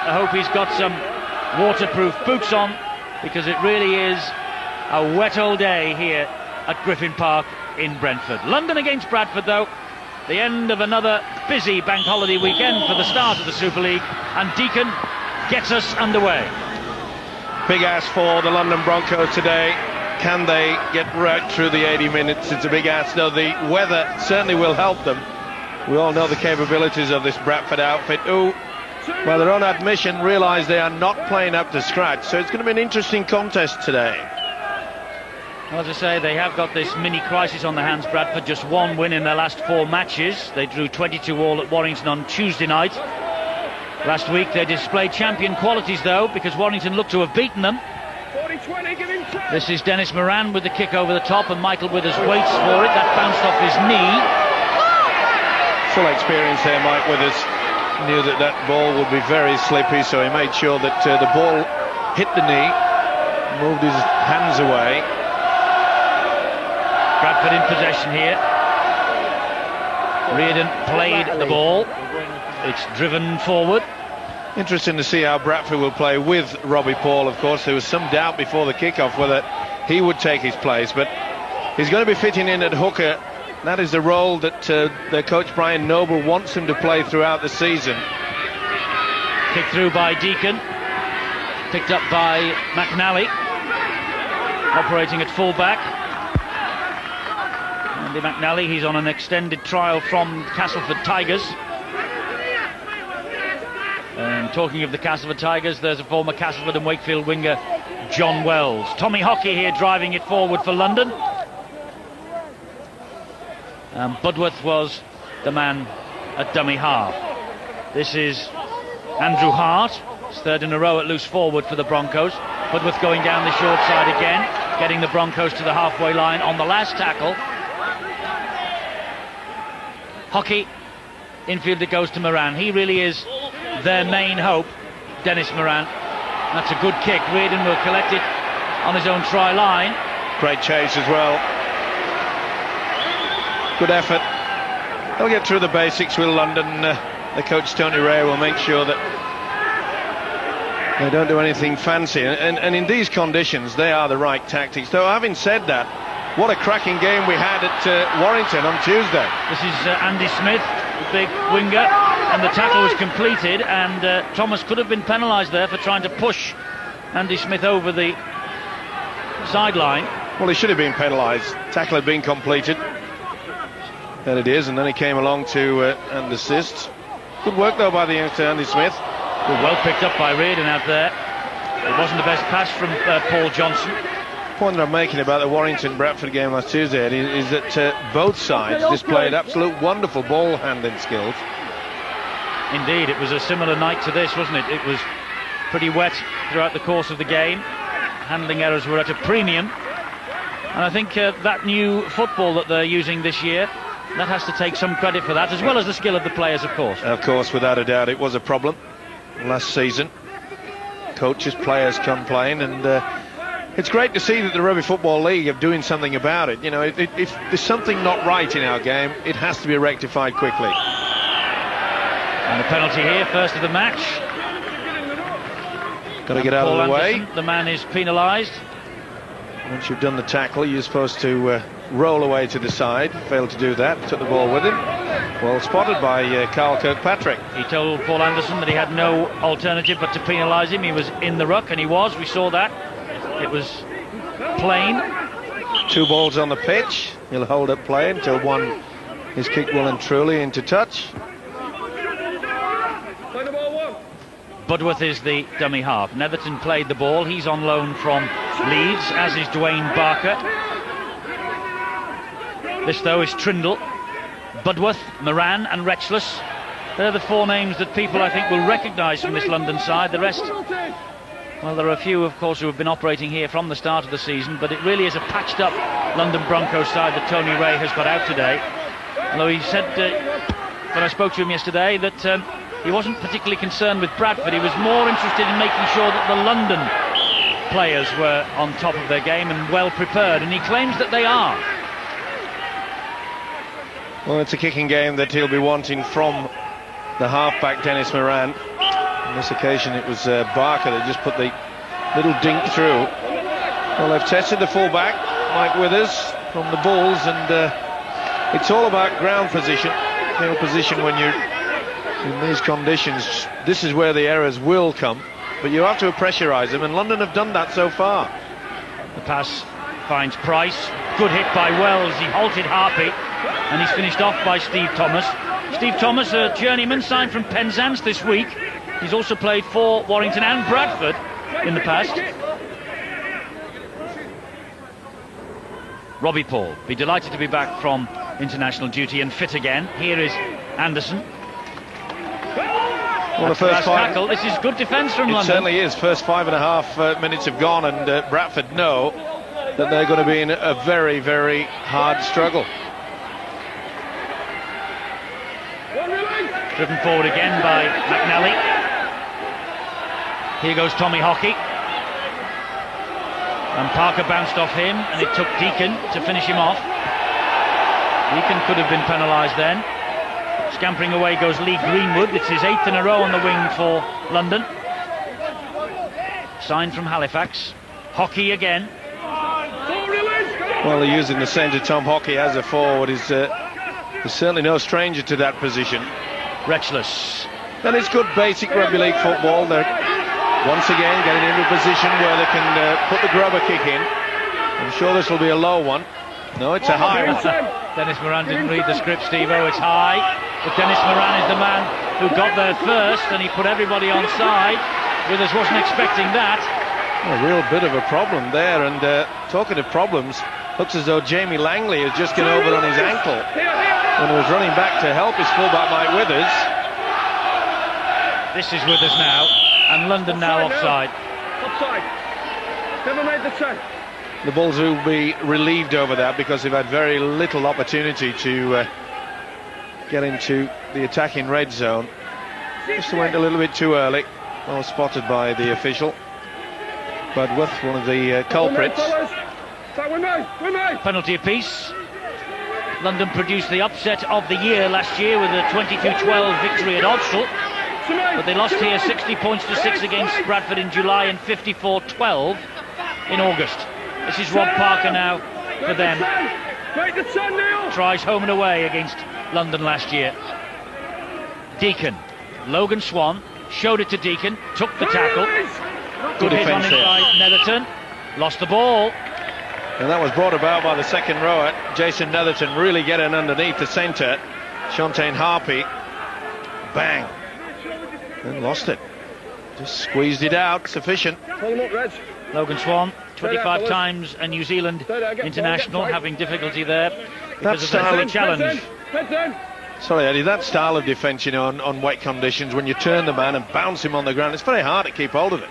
I hope he's got some waterproof boots on, because it really is a wet old day here at Griffin Park in Brentford. London against Bradford, though. The end of another busy bank holiday weekend for the start of the Super League, and Deacon gets us underway. Big ask for the London Broncos today. Can they get right through the 80 minutes? It's a big ask, though the weather certainly will help them. We all know the capabilities of this Bradford outfit, who, by their own admission, realise they are not playing up to scratch. So it's going to be an interesting contest today. Well, as I say, they have got this mini crisis on their hands, Bradford. Just one win in their last 4 matches. They drew 22 all at Warrington on Tuesday night. Last week they displayed champion qualities, though, because Warrington looked to have beaten them. This is Dennis Moran with the kick over the top, and Michael Withers waits for it. That bounced off his knee. Full experience there, Mike Withers. Knew that that ball would be very slippy, so he made sure that the ball hit the knee, moved his hands away. Bradford in possession here. Reardon played the ball. It's driven forward. Interesting to see how Bradford will play with Robbie Paul. Of course, there was some doubt before the kickoff whether he would take his place, but he's going to be fitting in at hooker. That is the role that their coach Brian Noble wants him to play throughout the season. Kick through by Deacon, picked up by McNally, operating at full-back. Andy McNally, he's on an extended trial from Castleford Tigers. And talking of the Castleford Tigers, there's a former Castleford and Wakefield winger, John Wells. Tommy Hockey here driving it forward for London. Budworth was the man at dummy half. This is Andrew Hart, his third in a row at loose forward for the Broncos. Budworth going down the short side again, getting the Broncos to the halfway line on the last tackle. Hockey, infield it goes to Moran. He really is their main hope, Dennis Moran. That's a good kick. Reardon will collect it on his own try line. Great chase as well. Good effort. They'll get through the basics with London. The coach Tony Ray will make sure that they don't do anything fancy, and in these conditions they are the right tactics. Though having said that, what a cracking game we had at Warrington on Tuesday. This is Andy Smith, the big winger, and the tackle was completed, and Thomas could have been penalised there for trying to push Andy Smith over the sideline. Well, he should have been penalised. Tackle had been completed. There it is, and then he came along to and assist. Good work though by the youngster Andy Smith. Well picked up by Reardon out there. It wasn't the best pass from Paul Johnson. The point that I'm making about the Warrington-Bradford game last Tuesday, Eddie, is that both sides displayed absolute wonderful ball handling skills. Indeed, it was a similar night to this, wasn't it? It was pretty wet throughout the course of the game. Handling errors were at a premium, and I think that new football that they're using this year, that has to take some credit for that, as well as the skill of the players, of course. Of course, without a doubt, it was a problem last season. Coaches, players come playing, and it's great to see that the Rugby Football League are doing something about it. You know, if there's something not right in our game, it has to be rectified quickly. And the penalty here, first of the match. Got to get out of the way. The man is penalised. Once you've done the tackle, you're supposed to roll away to the side. Failed to do that. Took the ball with him. Well spotted by Carl Kirkpatrick. He told Paul Anderson that he had no alternative but to penalise him. He was in the ruck, and he was. We saw that. It was plain. 2 balls on the pitch. He'll hold up play until one is kicked well and truly into touch. Budworth is the dummy half. Netherton played the ball. He's on loan from Leeds, as is Dwayne Barker. This, though, is Trindle, Budworth, Moran and Retchless. They're the 4 names that people, I think, will recognise from this London side. The rest, well, there are a few, of course, who have been operating here from the start of the season, but it really is a patched-up London Broncos side that Tony Ray has got out today. Although he said, when I spoke to him yesterday, that he wasn't particularly concerned with Bradford. He was more interested in making sure that the London players were on top of their game and well prepared, and he claims that they are. Well, it's a kicking game that he'll be wanting from the halfback Dennis Moran. On this occasion it was Barker that just put the little dink through. Well, they've tested the fullback, Mike Withers, from the Bulls, and it's all about ground position, field position when you're in these conditions. This is where the errors will come, but you have to pressurise them, and London have done that so far. The pass finds Price. Good hit by Wells. He halted Harpy, and he's finished off by Steve Thomas. Steve Thomas, a journeyman, signed from Penzance this week. He's also played for Warrington and Bradford in the past. Robbie Paul, be delighted to be back from international duty and fit again. Here is Anderson. Well, the first tackle. This is good defence from London. It certainly is. First 5.5 minutes have gone, and Bradford know that they're going to be in a very, very hard struggle. Driven forward again by McNally. Here goes Tommy Hockey. And Parker bounced off him, and it took Deacon to finish him off. Deacon could have been penalised then. Scampering away goes Lee Greenwood. It's his 8th in a row on the wing for London. Signed from Halifax. Hockey again. Well, they're using the centre, Tom Hockey, as a forward. He's certainly no stranger to that position. Retchless. And it's good basic rugby league football. They're once again getting into a position where they can put the grubber kick in. I'm sure this will be a low one. No, it's a high one. Dennis Moran didn't read the script, Steve-O. It's high. But Dennis Moran is the man who got there first, and he put everybody on side. Withers wasn't expecting that. A real bit of a problem there. And talking of problems, looks as though Jamie Langley has just gone over on his ankle when he was running back to help his fullback Mike Withers. This is Withers now, and London now offside. Offside. Never made the check. The Bulls will be relieved over that because they've had very little opportunity to get into the attacking red zone. Just went a little bit too early. Well spotted by the official. Budworth, one of the culprits. Penalty apiece. London produced the upset of the year last year with a 22-12 victory at Odstall. But they lost here 60 points to 6 against Bradford in July and 54-12 in August. This is Rob Parker now for them. Tries home and away against London last year. Deacon. Logan Swan showed it to Deacon, took the tackle. Good hit on him by Netherton. Lost the ball. And that was brought about by the second rower, Jason Netherton, really getting underneath the centre. Shontaine Harpy. Bang. And lost it. Just squeezed it out. Sufficient. Logan Swan, 25 times a New Zealand international, having difficulty there because of the early challenge. Sorry, Eddie, that style of defence, you know, on wet conditions, when you turn the man and bounce him on the ground, it's very hard to keep hold of it.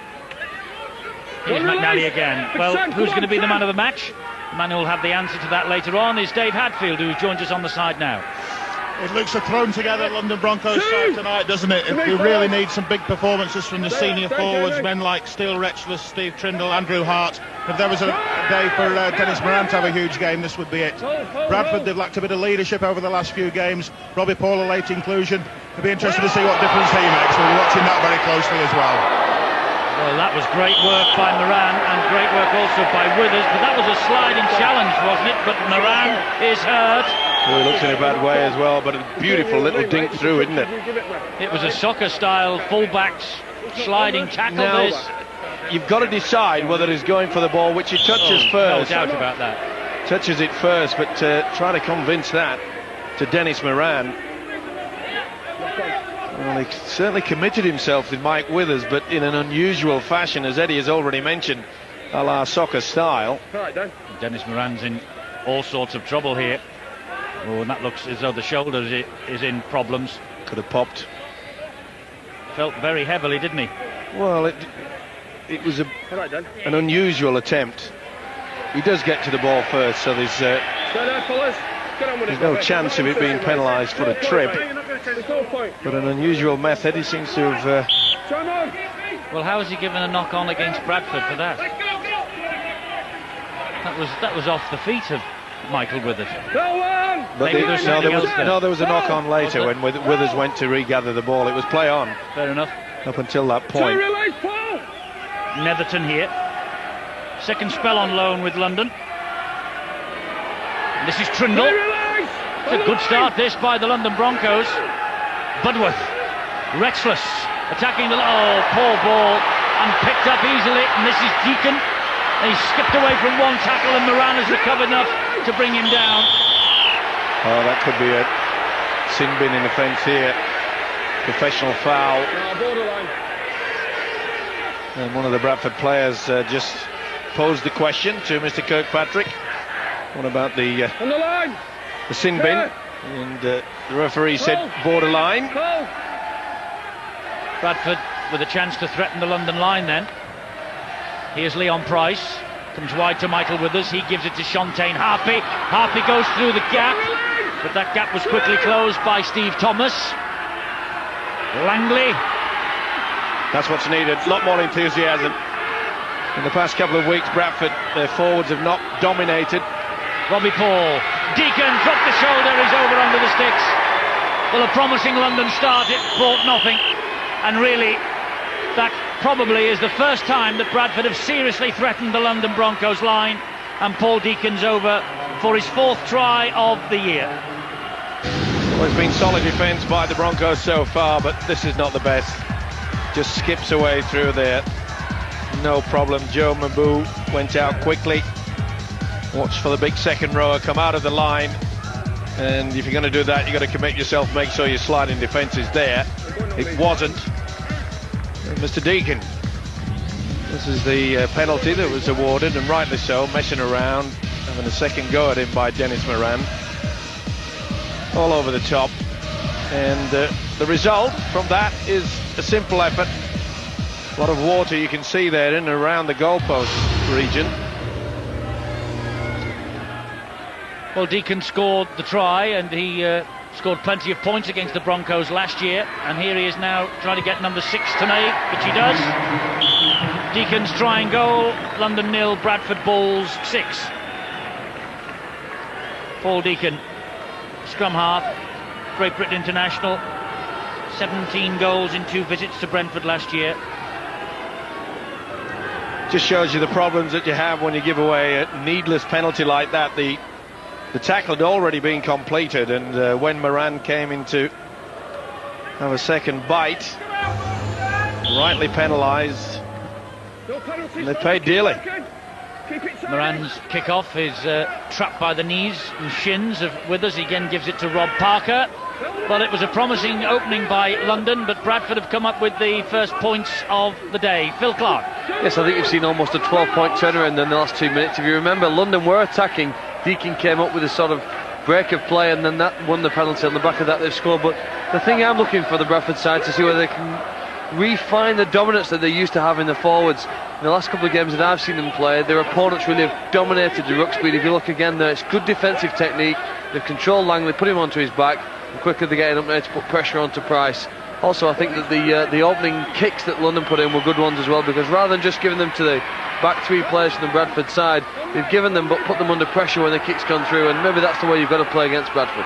Here's McNally again. Well, who's going to be the man of the match? The man who will have the answer to that later on is Dave Hadfield, who joins us on the side now. It looks a thrown together London Broncos side tonight, doesn't it? We really need some big performances from the senior forwards, men like Steele Retchless, Steve Trindle, Andrew Hart. If there was a day for Dennis Moran to have a huge game, this would be it. Bradford, they've lacked a bit of leadership over the last few games. Robbie Paul, a late inclusion. It'll be interesting to see what difference he makes. We'll be watching that very closely as well. Well, that was great work by Moran and great work also by Withers, but that was a sliding challenge, wasn't it? But Moran is hurt. Oh, he looks in a bad way as well, but a beautiful little dink through, isn't it? It was a soccer-style fullbacks sliding tackle. Now, this. You've got to decide whether he's going for the ball, which he touches first. No doubt about that. Touches it first, but try to convince that to Dennis Moran. Well, he certainly committed himself with Mike Withers, but in an unusual fashion, as Eddie has already mentioned, a la soccer style. Dennis Moran's in all sorts of trouble here. Oh, and that looks as though the shoulder is in problems. Could have popped. Felt very heavily, didn't he? Well, it was an unusual attempt. He does get to the ball first, so there's no chance of it being penalised for a trip. But an unusual method. He seems to have... Well, how was he given a knock-on against Bradford for that? That was off the feet of Michael Withers. But there was a knock-on later when Withers went to regather the ball. It was play on. Fair enough. up until that point. Netherton here. Second spell on loan with London. This is Trindle. It's a good start this by the London Broncos. Budworth, Rexless, attacking the... Oh, poor ball, and picked up easily, and this is Deacon. He skipped away from one tackle, and Moran has recovered enough to bring him down. Oh, that could be a sin bin in the fence here. Professional foul. And one of the Bradford players just posed the question to Mr. Kirkpatrick. What about the sin bin? And the referee said borderline. Bradford with a chance to threaten the London line then. Here's Leon Price. Comes wide to Michael Withers. He gives it to Shontaine Harpy. Harpy goes through the gap, but that gap was quickly closed by Steve Thomas. Langley. That's what's needed. A lot more enthusiasm. In the past couple of weeks, Bradford, their forwards have not dominated. Robbie Paul. Deacon dropped the shoulder. He's over under the sticks. Well, a promising London start. It brought nothing. And really, that probably is the first time that Bradford have seriously threatened the London Broncos line, and Paul Deacon's over for his fourth try of the year. Well, it's been solid defence by the Broncos so far, but this is not the best. Just skips away through there. No problem. Joe Mabou went out quickly. Watch for the big second rower come out of the line, and if you're going to do that, you've got to commit yourself, make sure your sliding defence is there. It wasn't. Mr. Deacon, this is the penalty that was awarded, and rightly so, messing around, having a second go at him by Dennis Moran. All over the top, and the result from that is a simple effort. A lot of water you can see there in and around the goalpost region. Well, Deacon scored the try, and he scored plenty of points against the Broncos last year, and here he is now trying to get number 6 tonight, which he does. Deacon's try and goal. London 0, Bradford Bulls 6. Paul Deacon, scrum half, Great Britain international, 17 goals in 2 visits to Brentford last year. Just shows you the problems that you have when you give away a needless penalty like that. The tackle had already been completed, and when Moran came in to have a second bite, rightly penalised, and they paid dearly. Moran's kick-off is trapped by the knees and shins of Withers. He again gives it to Rob Parker. Well, it was a promising opening by London, but Bradford have come up with the first points of the day. Phil Clark. Yes, I think you've seen almost a 12-point turnaround in the last 2 minutes. If you remember, London were attacking. Deacon came up with a sort of break of play, and then that won the penalty. On the back of that, they've scored. But the thing I'm looking for the Bradford side to see whether they can refine the dominance that they used to have in the forwards. In the last couple of games that I've seen them play, their opponents really have dominated the ruck speed. If you look again there, it's good defensive technique. They've controlled Langley, put him onto his back, and quickly they're getting up there to put pressure onto Price. Also, I think that the opening kicks that London put in were good ones as well, because rather than just giving them to the back 3 players from the Bradford side, they've given them but put them under pressure when the kicks gone through, and maybe that's the way you've got to play against Bradford.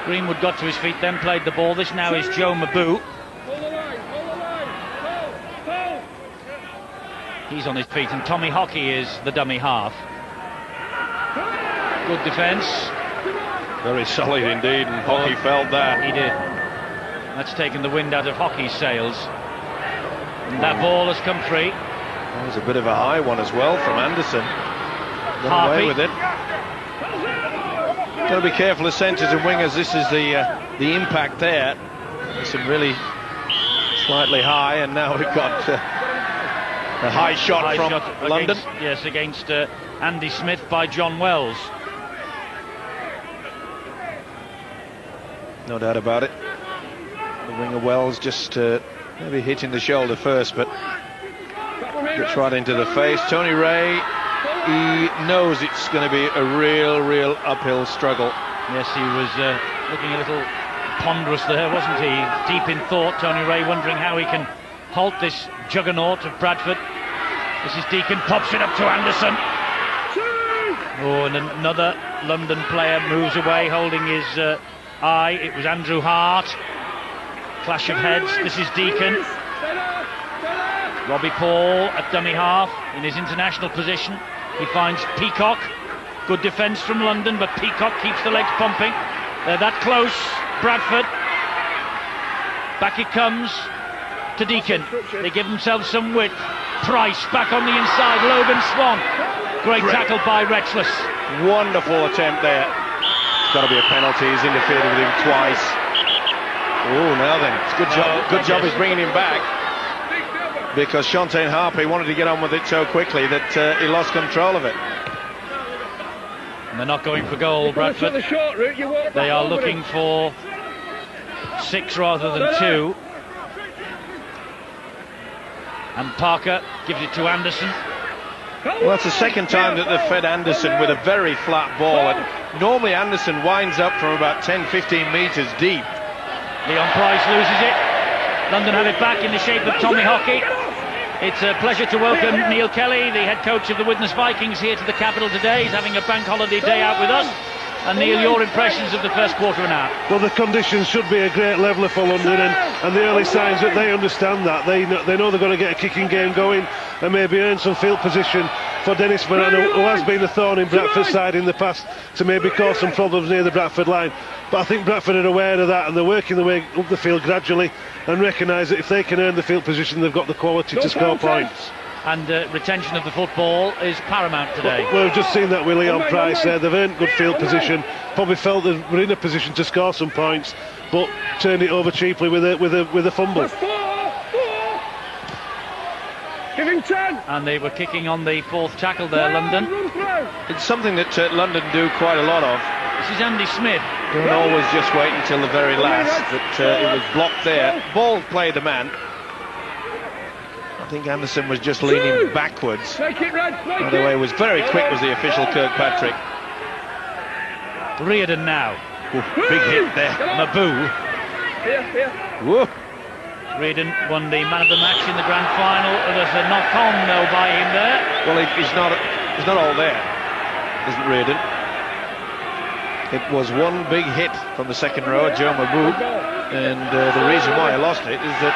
Greenwood got to his feet, then played the ball. This now is Joe Mabou. He's on his feet, and Tommy Hockey is the dummy half. Good defence. Very solid indeed, and Hockey felt that. He did. That's taken the wind out of Hockey's sails. And that ball has come free. That was a bit of a high one as well from Anderson. Got away with it. Got to be careful as centres and wingers. This is the impact there. There's some really slightly high, and now we've got a high shot from London. Against Andy Smith by John Wells. No doubt about it. The winger Wells just maybe hitting the shoulder first, but gets right into the face. Tony Ray, he knows it's going to be a real uphill struggle. Yes, he was looking a little ponderous there, wasn't he? Deep in thought, Tony Ray, wondering how he can halt this juggernaut of Bradford. This is Deacon, pops it up to Anderson. Oh, and another London player moves away, holding his eye. It was Andrew Hart. Clash of heads. This is Deacon. Robbie Paul at dummy half in his international position. He finds Peacock. Good defence from London, but Peacock keeps the legs pumping. They're that close. Bradford. Back it comes to Deacon. They give themselves some width. Price back on the inside. Logan Swan. Great tackle by Retchless. Wonderful attempt there. It's got to be a penalty. He's interfered with him twice. Oh, now then. It's good job. Good job he's bringing him back. Because Shontaine Harpy wanted to get on with it so quickly that he lost control of it. And they're not going for goal, Bradford. They are looking for 6 rather than 2. And Parker gives it to Anderson. Well, that's the second time that they've fed Anderson with a very flat ball. And normally Anderson winds up from about 10-15 metres deep. Leon Price loses it. London have it back in the shape of Tommy Hockey. It's a pleasure to welcome Neil Kelly, the head coach of the Widnes Vikings, here to the capital today. He's having a bank holiday day out with us. And Neil, your impressions of the first quarter and a half? Well, the conditions should be a great leveller for London, and the early signs that they understand that. They know they're going to get a kicking game going and maybe earn some field position for Dennis Moran, who has been a thorn in Bradford's side in the past, to maybe cause some problems near the Bradford line. But I think Bradford are aware of that, and they're working their way up the field gradually and recognise that if they can earn the field position, they've got the quality to score points. And retention of the football is paramount today. Well, we've just seen that with Leon Price there. They've earned good field position, probably felt they were in a position to score some points, but turned it over cheaply with a fumble. Give him 10. And they were kicking on the 4th tackle there, London. It's something that London do quite a lot of. This is Andy Smith. Don't always just wait until the very last, but it was blocked there. Ball played the man. I think Anderson was just leaning backwards. By the way, was very quick, was the official Kirkpatrick. Reardon now. Ooh, big hit there. Maboo. Whoa. Reardon won the man of the match in the grand final. There's a knock-on though by him there. Well, he's not all there, isn't Reardon? It was one big hit from the second row, Joe Maboo, and the reason why he lost it is that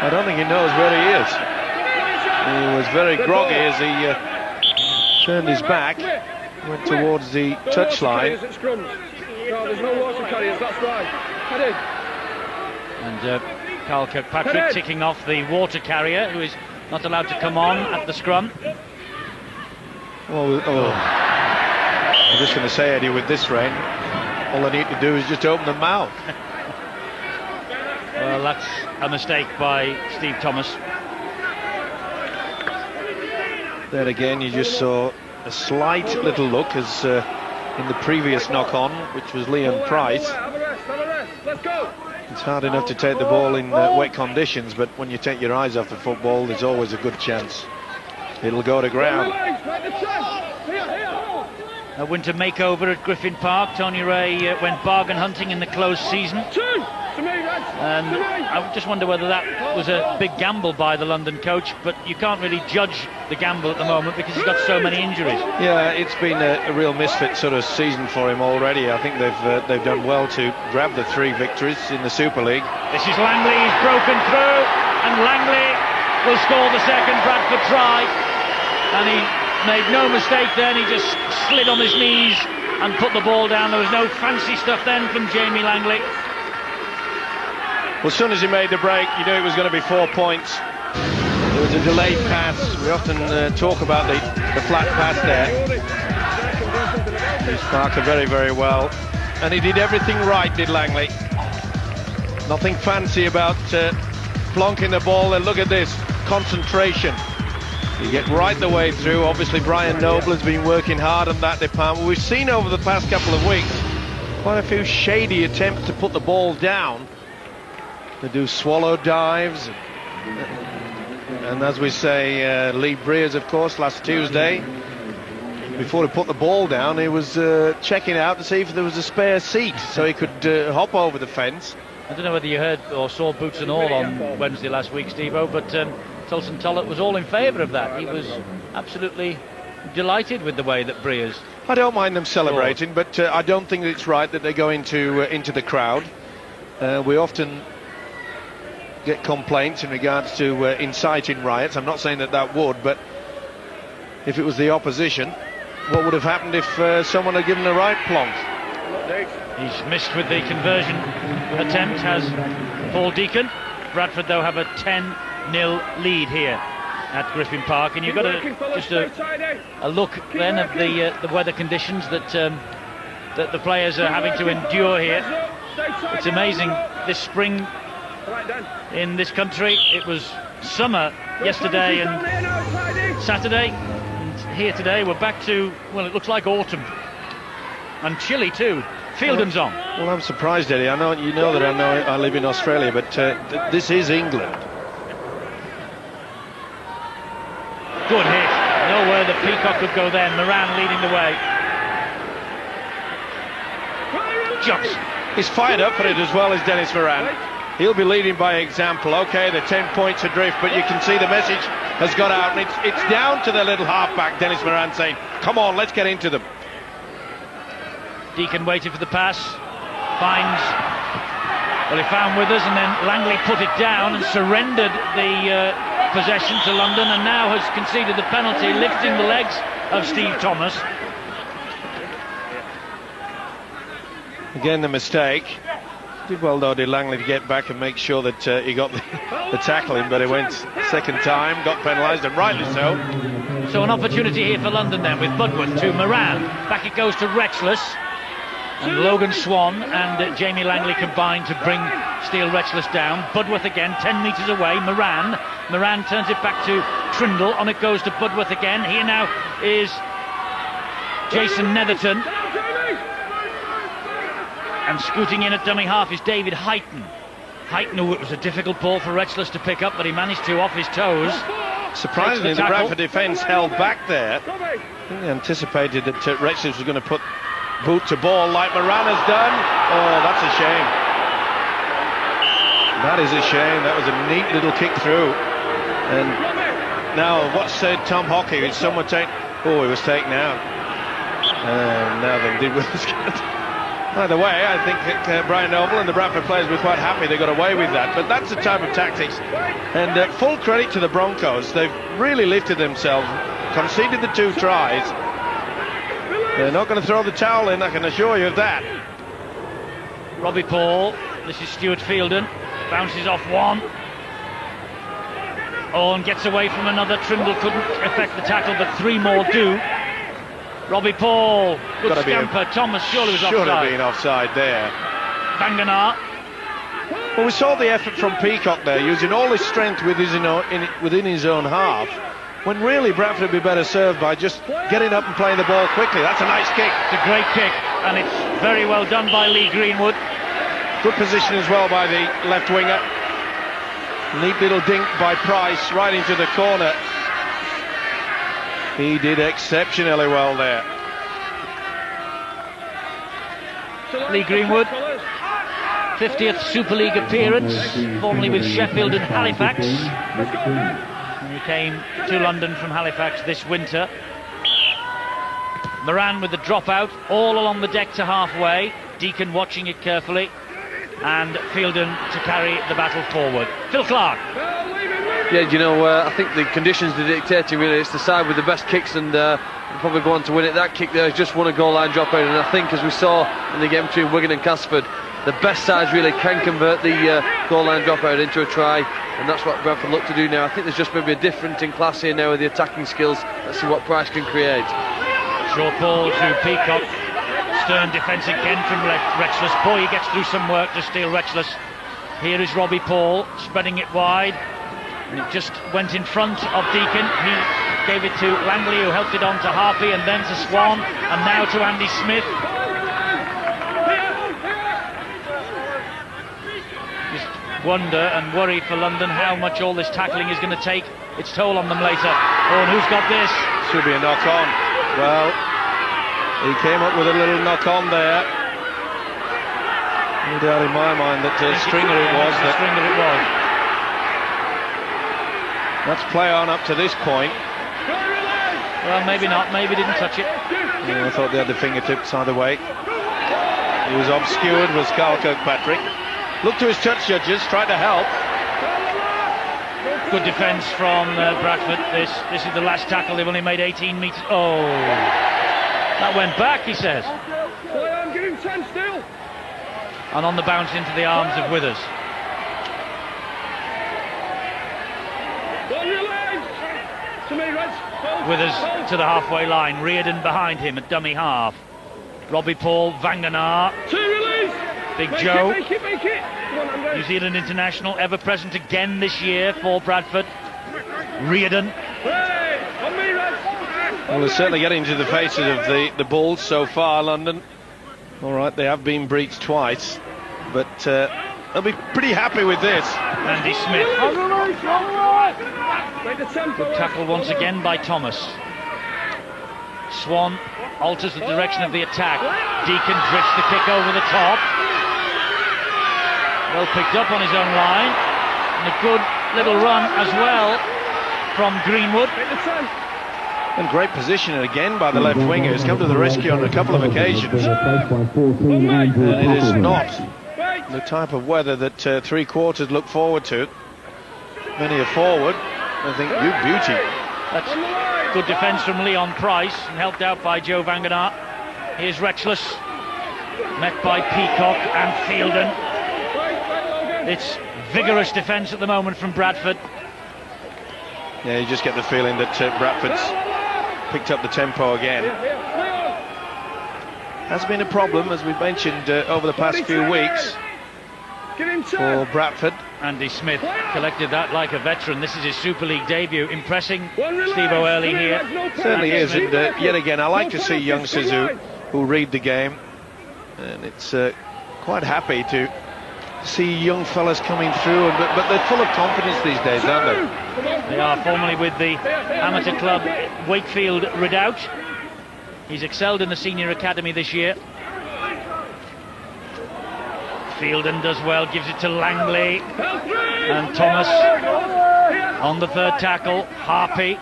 I don't think he knows where he is. He was very groggy as he turned his back, went towards the touchline. And Carl Kirkpatrick ticking off the water carrier, who is not allowed to come on at the scrum. I'm just going to say, Eddie, with this rain, all they need to do is just open the mouth. Well, that's a mistake by Steve Thomas. There again, you just saw a slight little look as in the previous knock-on, which was Leon Price. It's hard enough to take the ball in wet conditions, but when you take your eyes off the football, there's always a good chance it'll go to ground. A winter makeover at Griffin Park. Tony Ray went bargain hunting in the closed season. And I just wonder whether that was a big gamble by the London coach, but you can't really judge the gamble at the moment because he's got so many injuries. Yeah, it's been a real misfit sort of season for him already. I think they've done well to grab the 3 victories in the Super League. This is Langley, he's broken through, and Langley will score the second Bradford try. And he made no mistake then, he just slid on his knees and put the ball down. There was no fancy stuff then from Jamie Langley. Well, as soon as he made the break, you knew it was going to be 4 points. There was a delayed pass. We often talk about the flat pass there. Used Parker very, very well. And he did everything right, did Langley. Nothing fancy about plonking the ball. And look at this, concentration. You get right the way through. Obviously, Brian Noble has been working hard on that department. We've seen over the past couple of weeks quite a few shady attempts to put the ball down. They do swallow dives. And as we say, Lee Breers, of course, last Tuesday, before he put the ball down, he was checking out to see if there was a spare seat so he could hop over the fence. I don't know whether you heard or saw Boots and All on Wednesday last week, Steve-O, but Tulson Tullett was all in favour of that. He was absolutely delighted with the way that Breers... I don't mind them celebrating, but I don't think it's right that they go into the crowd. We often get complaints in regards to inciting riots. I'm not saying that would, but if it was the opposition, what would have happened if someone had given the right plonk? He's missed with the conversion attempt, has Paul Deacon. Bradford, though, have a 10-0 lead here at Griffin Park, and you've got just a look then of the weather conditions that the players are having to endure here. It's amazing this spring in this country. It was summer yesterday and Saturday, and here today we're back to, well, it looks like autumn, and chilly too. Fielden's on. Well, I'm surprised, Eddie. I know that I live in Australia, but this is England. Good hit. Nowhere the Peacock could go there. Moran leading the way. Jumps. He's fired up for it as well as Dennis Moran. He'll be leading by example. Okay, the 10 points adrift, but you can see the message has got out, and it's down to the little halfback, Dennis Moran, saying, come on, let's get into them. Deacon waited for the pass, finds, well, he found Withers, and then Langley put it down and surrendered the possession to London, and now has conceded the penalty, lifting the legs of Steve Thomas. Again, the mistake. Did well, though, did Langley, to get back and make sure that he got the tackle in, but it went second time, got penalised, and rightly so. So an opportunity here for London then, with Budworth to Moran. Back it goes to Retchless. And Logan Swan and Jamie Langley combined to bring Steele Retchless down. Budworth again, 10 metres away. Moran turns it back to Trindle. On it goes to Budworth again. Here now is Jason Netherton. And scooting in at dummy half is David Heighton. Heighton, who it was a difficult ball for Retchless to pick up, but he managed to off his toes. Surprisingly, the Bradford defence held back there. I think they anticipated that Retchless was going to put boot to ball like Moran has done. Oh, that's a shame. That is a shame. That was a neat little kick through. And now, what said Tom Hockey? Is someone take? Oh, he was taken out. Now they did with this. Either way, I think Brian Noble and the Bradford players were quite happy they got away with that. But that's the type of tactics. And full credit to the Broncos. They've really lifted themselves, conceded the 2 tries. They're not going to throw the towel in, I can assure you of that. Robbie Paul, this is Stuart Fielden, bounces off one. Owen gets away from another. Trindle couldn't affect the tackle, but 3 more do. Robbie Paul, good scamper. Thomas surely was offside. Should have been offside there. Banganar. Well, we saw the effort from Peacock there, using all his strength within his own half, when really Bradford would be better served by just getting up and playing the ball quickly. That's a nice kick. It's a great kick, and it's very well done by Lee Greenwood. Good position as well by the left winger. Neat little dink by Price right into the corner. He did exceptionally well there. Lee Greenwood, 50th Super League appearance, formerly with Sheffield and Halifax. He came to London from Halifax this winter. Moran with the dropout, all along the deck to halfway. Deacon watching it carefully, and Fielden to carry the battle forward. Phil Clark. Yeah, you know, I think the conditions are dictating really. It's the side with the best kicks, and probably go on to win it. That kick there has just won a goal line dropout, and I think, as we saw in the game between Wigan and Casford, the best sides really can convert the goal line dropout into a try, and that's what Bradford look to do now. I think there's just maybe a difference in class here now with the attacking skills. Let's see what Price can create. Short ball to Peacock. Stern defence again from Retchless. Boy, he gets through some work to steal Retchless. Here is Robbie Paul spreading it wide, and it just went in front of Deacon. He gave it to Langley, who helped it on to Harpy, and then to Swan, and now to Andy Smith. Just wonder and worry for London how much all this tackling is going to take its toll on them later. Oh, and who's got this? Should be a knock on. Well, he came up with a little knock on there. No doubt in my mind that Stringer it was. Stringer it was. Let's play on up to this point. Well, maybe not. Maybe didn't touch it. Yeah, I thought they had the fingertips either way. He was obscured, was Carl Kirkpatrick. Looked to his touch judges, tried to help. Good defence from Bradford. This is the last tackle. They've only made 18 metres. Oh, that went back, he says. I'm giving 10 still. And on the bounce into the arms of Withers. On your line. To me, Reds. Withers to the halfway line. Reardon behind him, a dummy half. Robbie Paul, Vangenaar. Two release. Big Joe. Make it. Come on, Andre. New Zealand international, ever present again this year for Bradford. Reardon. Hey, on me, Reds. Well, they're certainly getting into the faces of the Bulls so far, London. All right, they have been breached twice, but they'll be pretty happy with this. Andy Smith. Make the tempo. Good tackle once again by Thomas. Swan alters the direction of the attack. Deacon drifts the kick over the top. Well picked up on his own line. And a good little run as well from Greenwood. Make the 10. And great positioning again by the left winger, who's come to the rescue on a couple of occasions. And it is not the type of weather that three quarters look forward to. Many are forward. I think good beauty. That's good defence from Leon Price and helped out by Joe Vangenaar. Here's Retchless, met by Peacock and Fielden. It's vigorous defence at the moment from Bradford. Yeah, you just get the feeling that Bradford's picked up the tempo again. Has been a problem, as we've mentioned over the past few weeks, for Bradford. Andy Smith collected that like a veteran. This is his Super League debut, impressing Steve O'Earley here. Certainly is, and yet again, I like to see youngsters who read the game, and it's quite happy to see young fellas coming through, but they're full of confidence these days, aren't they? They are, formerly with the amateur club Wakefield Redoubt. He's excelled in the senior academy this year. Fielden does well, gives it to Langley, and Thomas on the third tackle. Harpy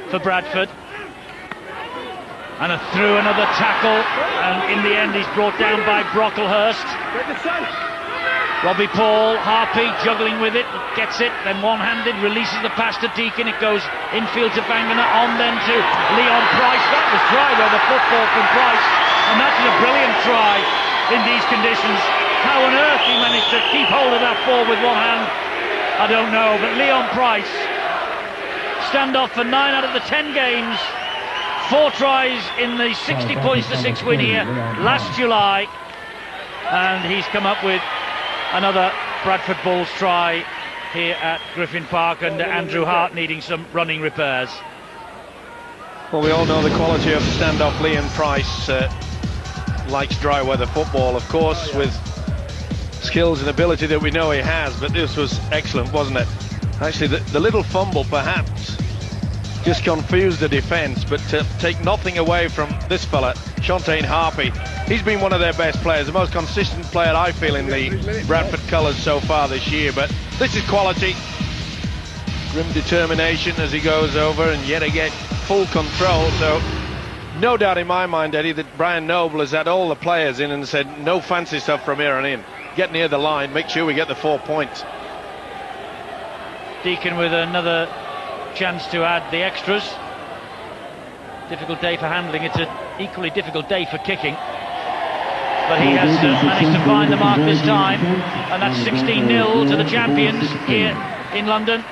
for Bradford, and through another tackle, and in the end he's brought down by Brocklehurst. Robbie Paul, Harpy juggling with it, gets it, then one-handed, releases the pass to Deacon. It goes infield to Vangenaar, on then to Leon Price. That was drive over football from Price, and that's a brilliant try in these conditions. How on earth he managed to keep hold of that ball with one hand, I don't know, but Leon Price, stand off for 9 out of the 10 games, 4 tries in the 60 points to 6 win here last July, and he's come up with another Bradford Bulls try here at Griffin Park, and Andrew Hart needing some running repairs. Well, we all know the quality of stand-off Leon Price. Likes dry weather football, of course, with skills and ability that we know he has, but this was excellent, wasn't it? Actually, the little fumble perhaps just confused the defence, but take nothing away from this fella, Shontaine Harpy. He's been one of their best players, the most consistent player I feel in the Bradford colours so far this year, but this is quality. Grim determination as he goes over, and yet again full control, so no doubt in my mind, Eddie, that Brian Noble has had all the players in and said no fancy stuff from here on in. Get near the line, make sure we get the 4 points. Deacon with another chance to add the extras. Difficult day for handling, it's an equally difficult day for kicking. But he has managed to find the mark this time, and that's 16-0 to the champions here in London.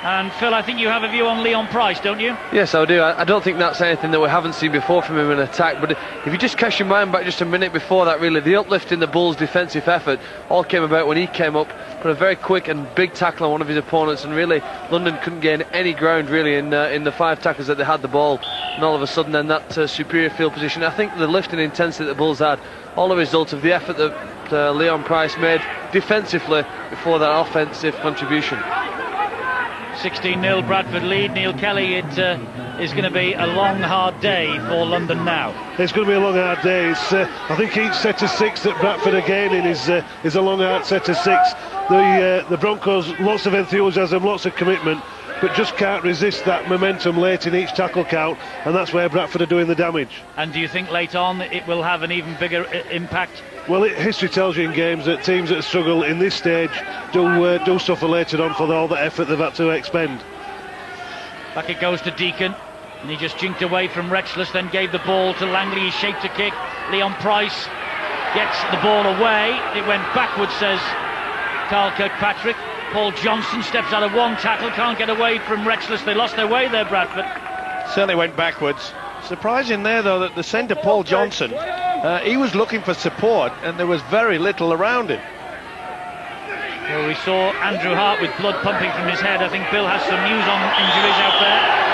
And Phil, I think you have a view on Leon Price, don't you? Yes, I do. I don't think that's anything that we haven't seen before from him in attack, but if you just cast your mind back just a minute before that, really, the uplift in the Bulls' defensive effort all came about when he came up, put a very quick and big tackle on one of his opponents, and really London couldn't gain any ground really in the 5 tackles that they had the ball, and all of a sudden then that superior field position. I think the lift and intensity that the Bulls had, all a result of the effort that Leon Price made defensively before that offensive contribution. 16-0 Bradford lead. Neil Kelly, it is going to be a long, hard day for London now. It's going to be a long, hard day. I think each set of 6 that Bradford are gaining is a long, hard set of 6. The Broncos, lots of enthusiasm, lots of commitment, but just can't resist that momentum late in each tackle count, and that's where Bradford are doing the damage. And do you think late on it will have an even bigger impact Well, history tells you in games that teams that struggle in this stage do suffer later on for all the effort they've had to expend. Back it goes to Deacon, and he just jinked away from Retchless, then gave the ball to Langley. He shaped a kick. Leon Price gets the ball away. It went backwards, says Carl Kirkpatrick. Paul Johnson steps out of one tackle, can't get away from Retchless. They lost their way there, Bradford. Certainly went backwards. Surprising there, though, that the centre, Paul Johnson, he was looking for support, and there was very little around him. Well, we saw Andrew Hart with blood pumping from his head. I think Bill has some news on injuries out there.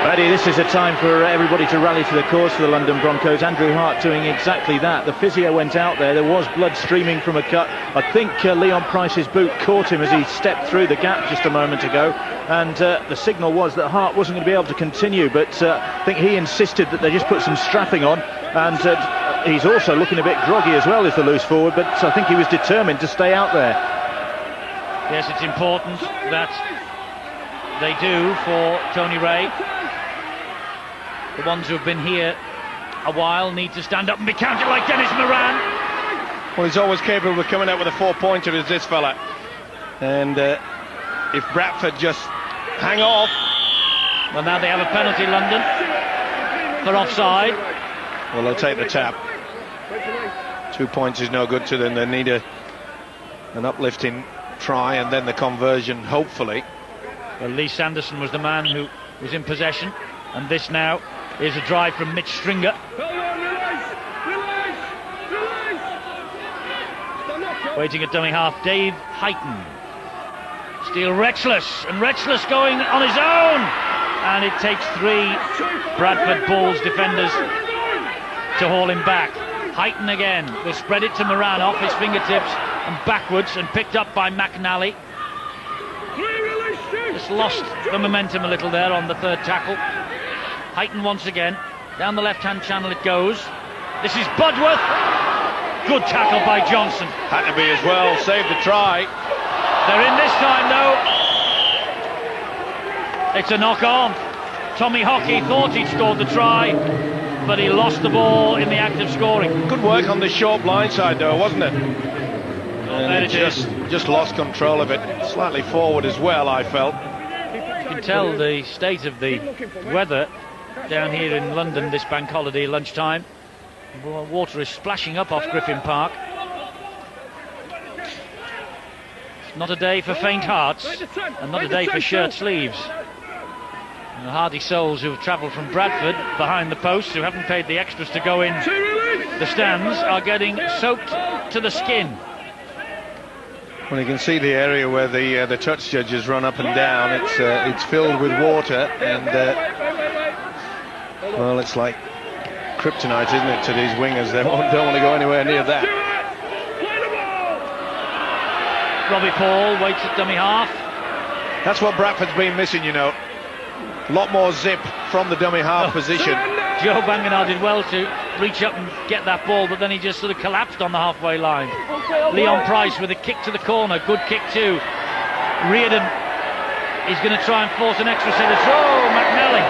Paddy, this is a time for everybody to rally to the cause for the London Broncos. Andrew Hart doing exactly that. The physio went out there. There was blood streaming from a cut. I think Leon Price's boot caught him as he stepped through the gap just a moment ago. And the signal was that Hart wasn't going to be able to continue. But I think he insisted that they just put some strapping on. And he's also looking a bit groggy as well as the loose forward. But I think he was determined to stay out there. Yes, it's important that they do for Tony Ray. The ones who have been here a while need to stand up and be counted like Dennis Moran. Well, he's always capable of coming out with a 4-pointer as this fella. And if Bradford just hang off. Well, now they have a penalty, London, for offside. Well, they'll take the tap. 2 points is no good to them. They need an uplifting try and then the conversion, hopefully. Well, Lee Sanderson was the man who was in possession. And this now is a drive from Mitch Stringer. Waiting at dummy half, Dave Heighton. Steele Retchless, and Retchless going on his own. And it takes 3 Bradford Bulls defenders to haul him back. Heighton again will spread it to Moran off his fingertips and backwards, and picked up by McNally. Just lost the momentum a little there on the third tackle. Heighton once again, down the left-hand channel it goes. This is Budworth. Good tackle by Johnson. Had to be as well, saved the try. They're in this time though. It's a knock on. Tommy Hockey thought he'd scored the try, but he lost the ball in the act of scoring. Good work on the short blindside though, wasn't it? There it is. Just lost control of it. Slightly forward as well, I felt. You can tell the state of the weather down here in London this bank holiday lunchtime. Water is splashing up off Griffin Park. Not a day for faint hearts, and not a day for shirt sleeves. And the hardy souls who have travelled from Bradford behind the posts, who haven't paid the extras to go in the stands, are getting soaked to the skin. Well, you can see the area where the touch judges run up and down. It's filled with water, and well, it's like kryptonite, isn't it, to these wingers? They don't want to go anywhere near that. Robbie Paul waits at dummy half. That's what Bradford's been missing, you know. A lot more zip from the dummy half position. Joe Banganar did well to reach up and get that ball, but then he just sort of collapsed on the halfway line. Leon Price with a kick to the corner, good kick too. Reardon is going to try and force an extra set of throw. McNally,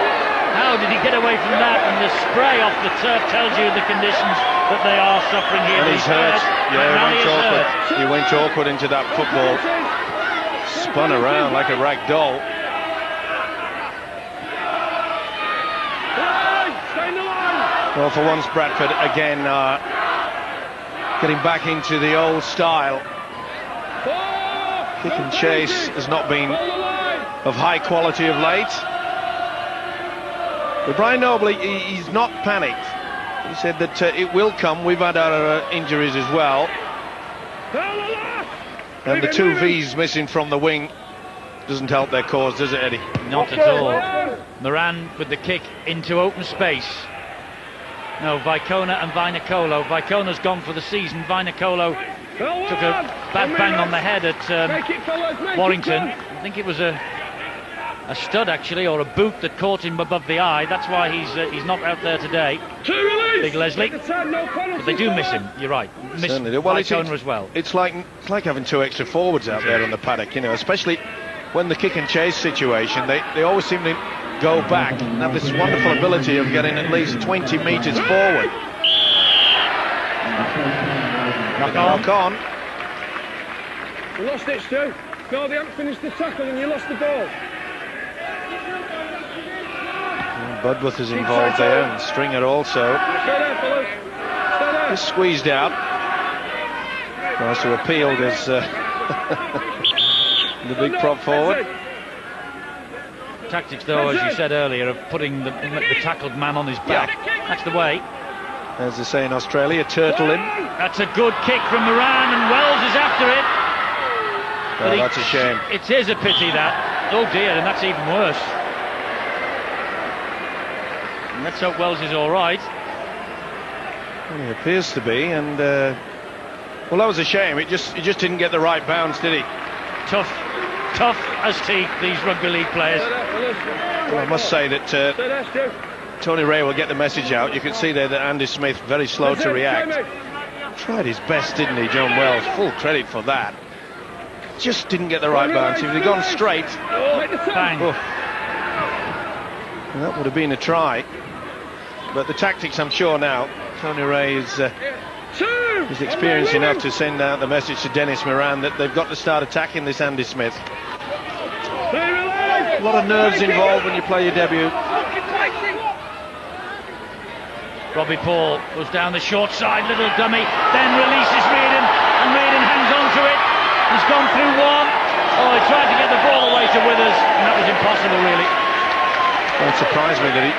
how did he get away from that? And the spray off the turf tells you the conditions that they are suffering here. And he's hurt. Yeah, he went awkward into that football. Spun around like a rag doll. Well, for once, Bradford again getting back into the old style. Kick and chase has not been of high quality of late. But Brian Noble, he's not panicked. He said that it will come. We've had our injuries as well. And the 2 V's missing from the wing doesn't help their cause, does it, Eddie? Not at all. Moran with the kick into open space. No, Vicona and Vinacolo. Vicona's gone for the season. Vinacolo took a bad bang on the head at Warrington. I think it was a stud actually, or a boot that caught him above the eye. That's why he's not out there today. Big Leslie. But they do miss him. You're right. Miss Vicona as well. It's like having 2 extra forwards out there on the paddock, you know, especially when the kick and chase situation. They always seem to go back and have this wonderful ability of getting at least 20 metres forward. Knock on. You lost it, Stu. No, they haven't finished the tackle and you lost the ball. Budworth is involved there, and Stringer also. Stay there, fellas. Stay there. He's squeezed out. Tries to appeal as the big prop forward. Tactics, though, as you said earlier, of putting the tackled man on his back. That's the way. As they say in Australia, turtle him. That's a good kick from Moran, and Wells is after it. Oh, that's a shame. It is a pity, that. Oh dear, and that's even worse. And let's hope Wells is all right. Well, he appears to be, and well, that was a shame. He just didn't get the right bounce, did he? Tough as teeth, these rugby league players. Well, I must say that Tony Ray will get the message out. You can see there that Andy Smith very slow to react. Tried his best, didn't he, John Wells? Full credit for that. Just didn't get the right bounce. If he'd gone straight, Bang. well, that would have been a try. But the tactics, I'm sure now, Tony Ray is experienced enough to send out the message to Dennis Moran that they've got to start attacking this Andy Smith. A lot of nerves involved when you play your debut. Robbie Paul goes down the short side, little dummy, then releases Reardon, and Reardon hangs on to it. He's gone through one. Oh, he tried to get the ball away to Withers, and that was impossible, really. Well, it surprised me that he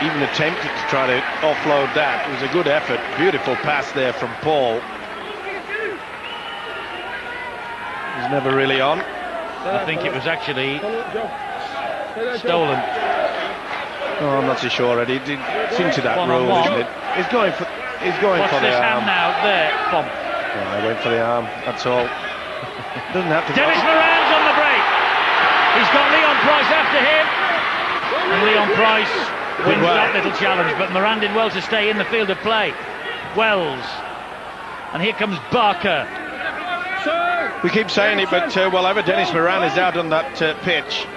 even attempted to try to offload that. It was a good effort. Beautiful pass there from Paul. He's never really on. I think it was actually stolen. Oh, I'm not so sure. It seems to that rule, isn't it? He's going for the arm. Hand now? There, Bob. Yeah, I went for the arm. That's all. Doesn't have to. Dennis Moran's on the break. He's got Leon Price after him, and Leon Price wins that little challenge. But Moran did well to stay in the field of play. Wells, and here comes Barker. We keep saying it, but well, ever Dennis Moran is out on that pitch,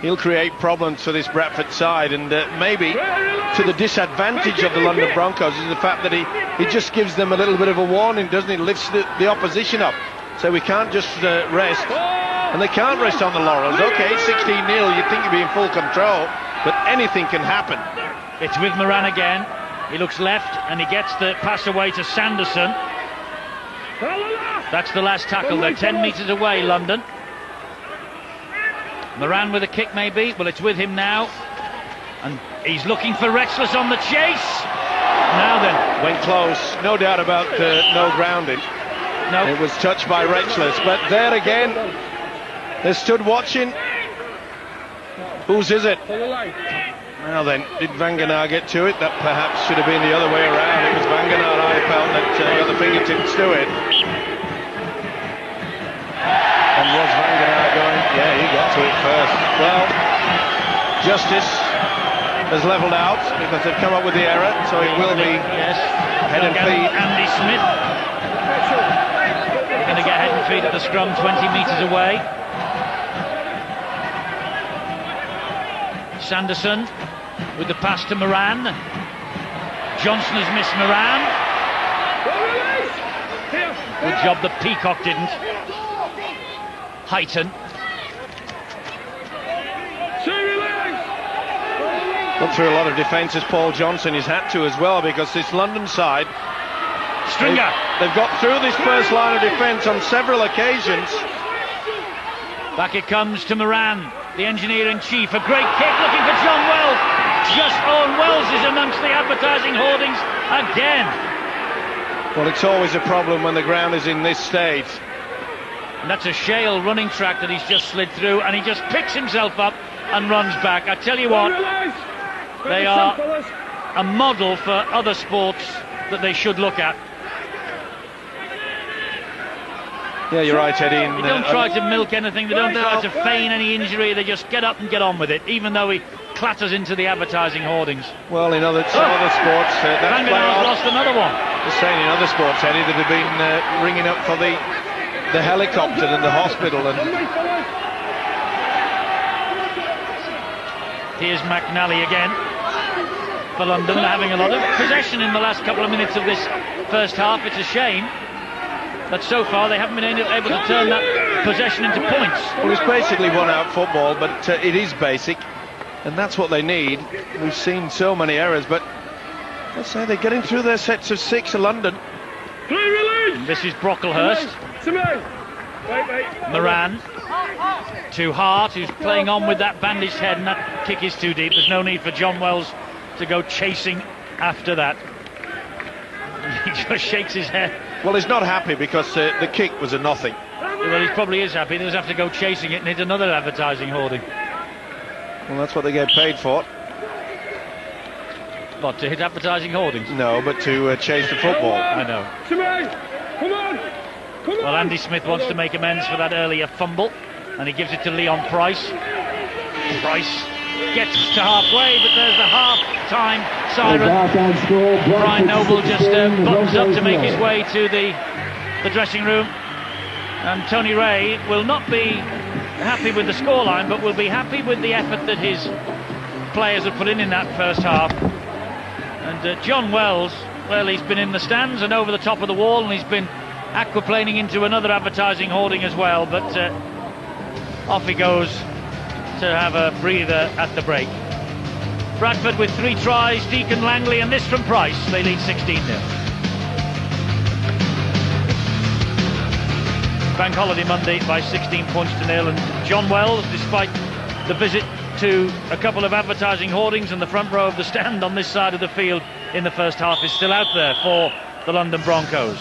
he'll create problems for this Bradford side, and maybe to the disadvantage of the London Broncos is the fact that he just gives them a little bit of a warning, doesn't he? Lifts the opposition up, so we can't just rest, and they can't rest on the laurels. Okay, 16-0, you'd think you'd be in full control, but anything can happen. It's with Moran again. He looks left, and he gets the pass away to Sanderson. That's the last tackle. They're 10 metres away, London. Moran with a kick, maybe. Well, it's with him now, and he's looking for Rexless on the chase. Now then, went close, no doubt about no grounding. No, it was touched by Rexless, but there again, they stood watching. Whose is it? Well then, did Vangenaar get to it? That perhaps should have been the other way around. It was Vangenaar, I felt, that got the fingertips to it. And was Vangenaar going? Yeah, he got to it first. Well, justice has levelled out because they've come up with the error, so it will be head and feet. Andy Smith going to get head and feet at the scrum, 20 metres away. Sanderson with the pass to Moran. Johnson has missed Moran. Good job the Peacock didn't. Heighton. Got through a lot of defences, Paul Johnson. He's had to as well, because this London side, Stringer. They've got through this first line of defence on several occasions. Back it comes to Moran, the engineer-in-chief. A great kick looking for John Wells. Just Owen Wells is amongst the advertising hoardings again. Well, it's always a problem when the ground is in this state. And that's a shale running track that he's just slid through, and he just picks himself up and runs back. I tell you what, they are a model for other sports that they should look at. Yeah, you're right, Eddie. They don't try to milk anything, they don't try to feign any injury, they just get up and get on with it, even though he clatters into the advertising hoardings. Well, in other sports, that's Vangenaar's lost another one. Just saying, in other sports, Eddie, that have been ringing up for the helicopter and the hospital. And here's McNally again. for London, having a lot of possession in the last couple of minutes of this first half. It's a shame that so far they haven't been able to turn that possession into points. Well, it's basically one-out football, but it is basic, and that's what they need. We've seen so many errors, but let's say they're getting through their sets of 6 of London. And this is Brocklehurst. Moran to Hart, who's playing on with that bandaged head, and that kick is too deep. There's no need for John Wells to go chasing after that. He just shakes his head. Well, he's not happy because the kick was a nothing. Well, he probably is happy. He doesn't have to go chasing it and hit another advertising hoarding. Well, that's what they get paid for. What, to hit advertising hoardings? No, but to chase the football. I know. Come on! Well, Andy Smith wants to make amends for that earlier fumble, and he gives it to Leon Price. Price gets to halfway, but there's the half-time siren. Brian Noble just buttons up to make his way to the dressing room, and Tony Ray will not be happy with the scoreline, but will be happy with the effort that his players have put in that first half. And John Wells, well, he's been in the stands and over the top of the wall, and he's been aquaplaning into another advertising hoarding as well, but off he goes to have a breather at the break. Bradford with 3 tries, Deacon, Langley, and this from Price. They lead 16-0. Bank Holiday Monday by 16 points to 0, and John Wells, despite the visit to a couple of advertising hoardings and the front row of the stand on this side of the field in the first half, is still out there for the London Broncos.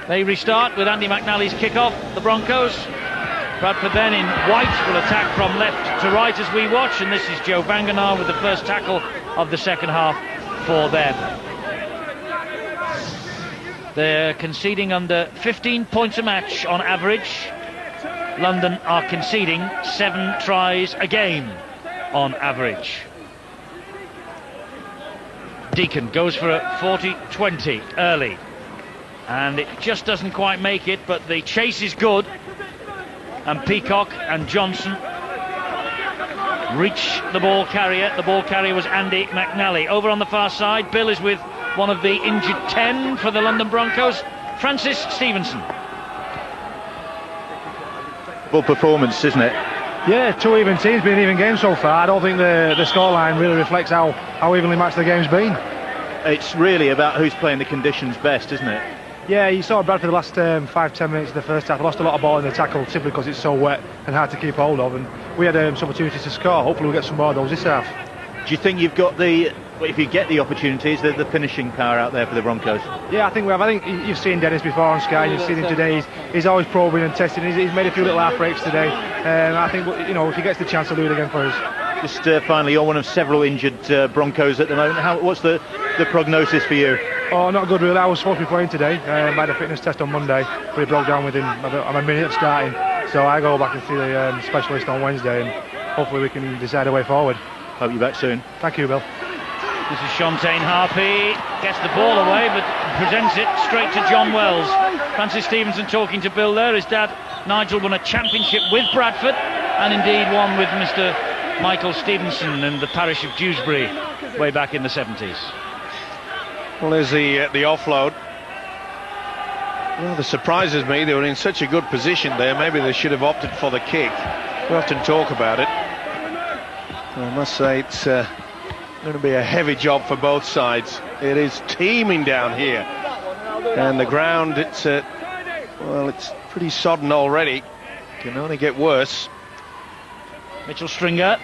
They restart with Andy McNally's kick-off, the Broncos. Bradford then in white will attack from left to right as we watch, and this is Joe Banganar with the first tackle of the second half for them. They're conceding under 15 points a match on average. London are conceding 7 tries a game on average. Deacon goes for a 40-20 early, and it just doesn't quite make it, but the chase is good, and Peacock and Johnson reach the ball carrier. The ball carrier was Andy McNally. Over on the far side, Bill is with one of the injured 10 for the London Broncos, Francis Stevenson. Good performance, isn't it? Yeah, 2 even teams, been an even game so far. I don't think the scoreline really reflects how evenly matched the game's been. It's really about who's playing the conditions best, isn't it? Yeah, you saw Bradford the last 5-10 minutes of the first half. Lost a lot of ball in the tackle simply because it's so wet and hard to keep hold of, and we had some opportunities to score. Hopefully we'll get some more of those this half. Do you think you've got if you get the opportunities, the finishing power out there for the Broncos? Yeah, I think we have. I think you've seen Dennis before on Sky, and you've seen him today. He's always probing and testing. He's made a few little half breaks today. I think, if he gets the chance, he'll do it again for us. Just finally, you're one of several injured Broncos at the moment. What's the prognosis for you? Oh, not good really. I was supposed to be playing today. I had a fitness test on Monday, but it broke down within a minute of starting. So I go back and see the specialist on Wednesday, and hopefully we can decide a way forward. Hope you're back soon. Thank you, Bill. This is Shontaine Harpy, gets the ball away but presents it straight to John Wells. Francis Stevenson talking to Bill there. His dad Nigel won a championship with Bradford, and indeed one with Mr. Michael Stevenson in the parish of Dewsbury way back in the 70s. Well, there's the offload. Well, that surprises me. They were in such a good position there. Maybe they should have opted for the kick. We often talk about it. I must say it's going to be a heavy job for both sides. It is teeming down here, and the ground, it's pretty sodden already. Can only get worse. Mitchell Stringer.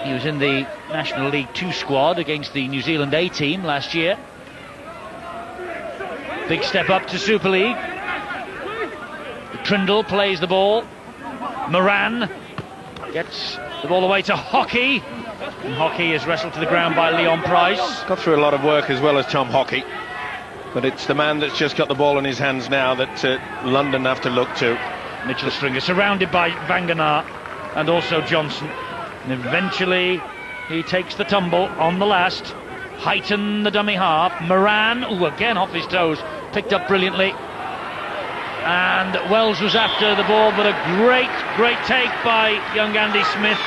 He was in the National League 2 squad against the New Zealand A team last year. Big step up to Super League. Trindle plays the ball. Moran gets the ball away to Hockey, and Hockey is wrestled to the ground by Leon Price. Got through a lot of work as well as Tom Hockey, but it's the man that's just got the ball in his hands now that London have to look to. Mitchell Stringer surrounded by Banganar and also Johnson, and eventually he takes the tumble on the last. Heighten the dummy half. Moran, again off his toes, picked up brilliantly. And Wells was after the ball, but a great take by young Andy Smith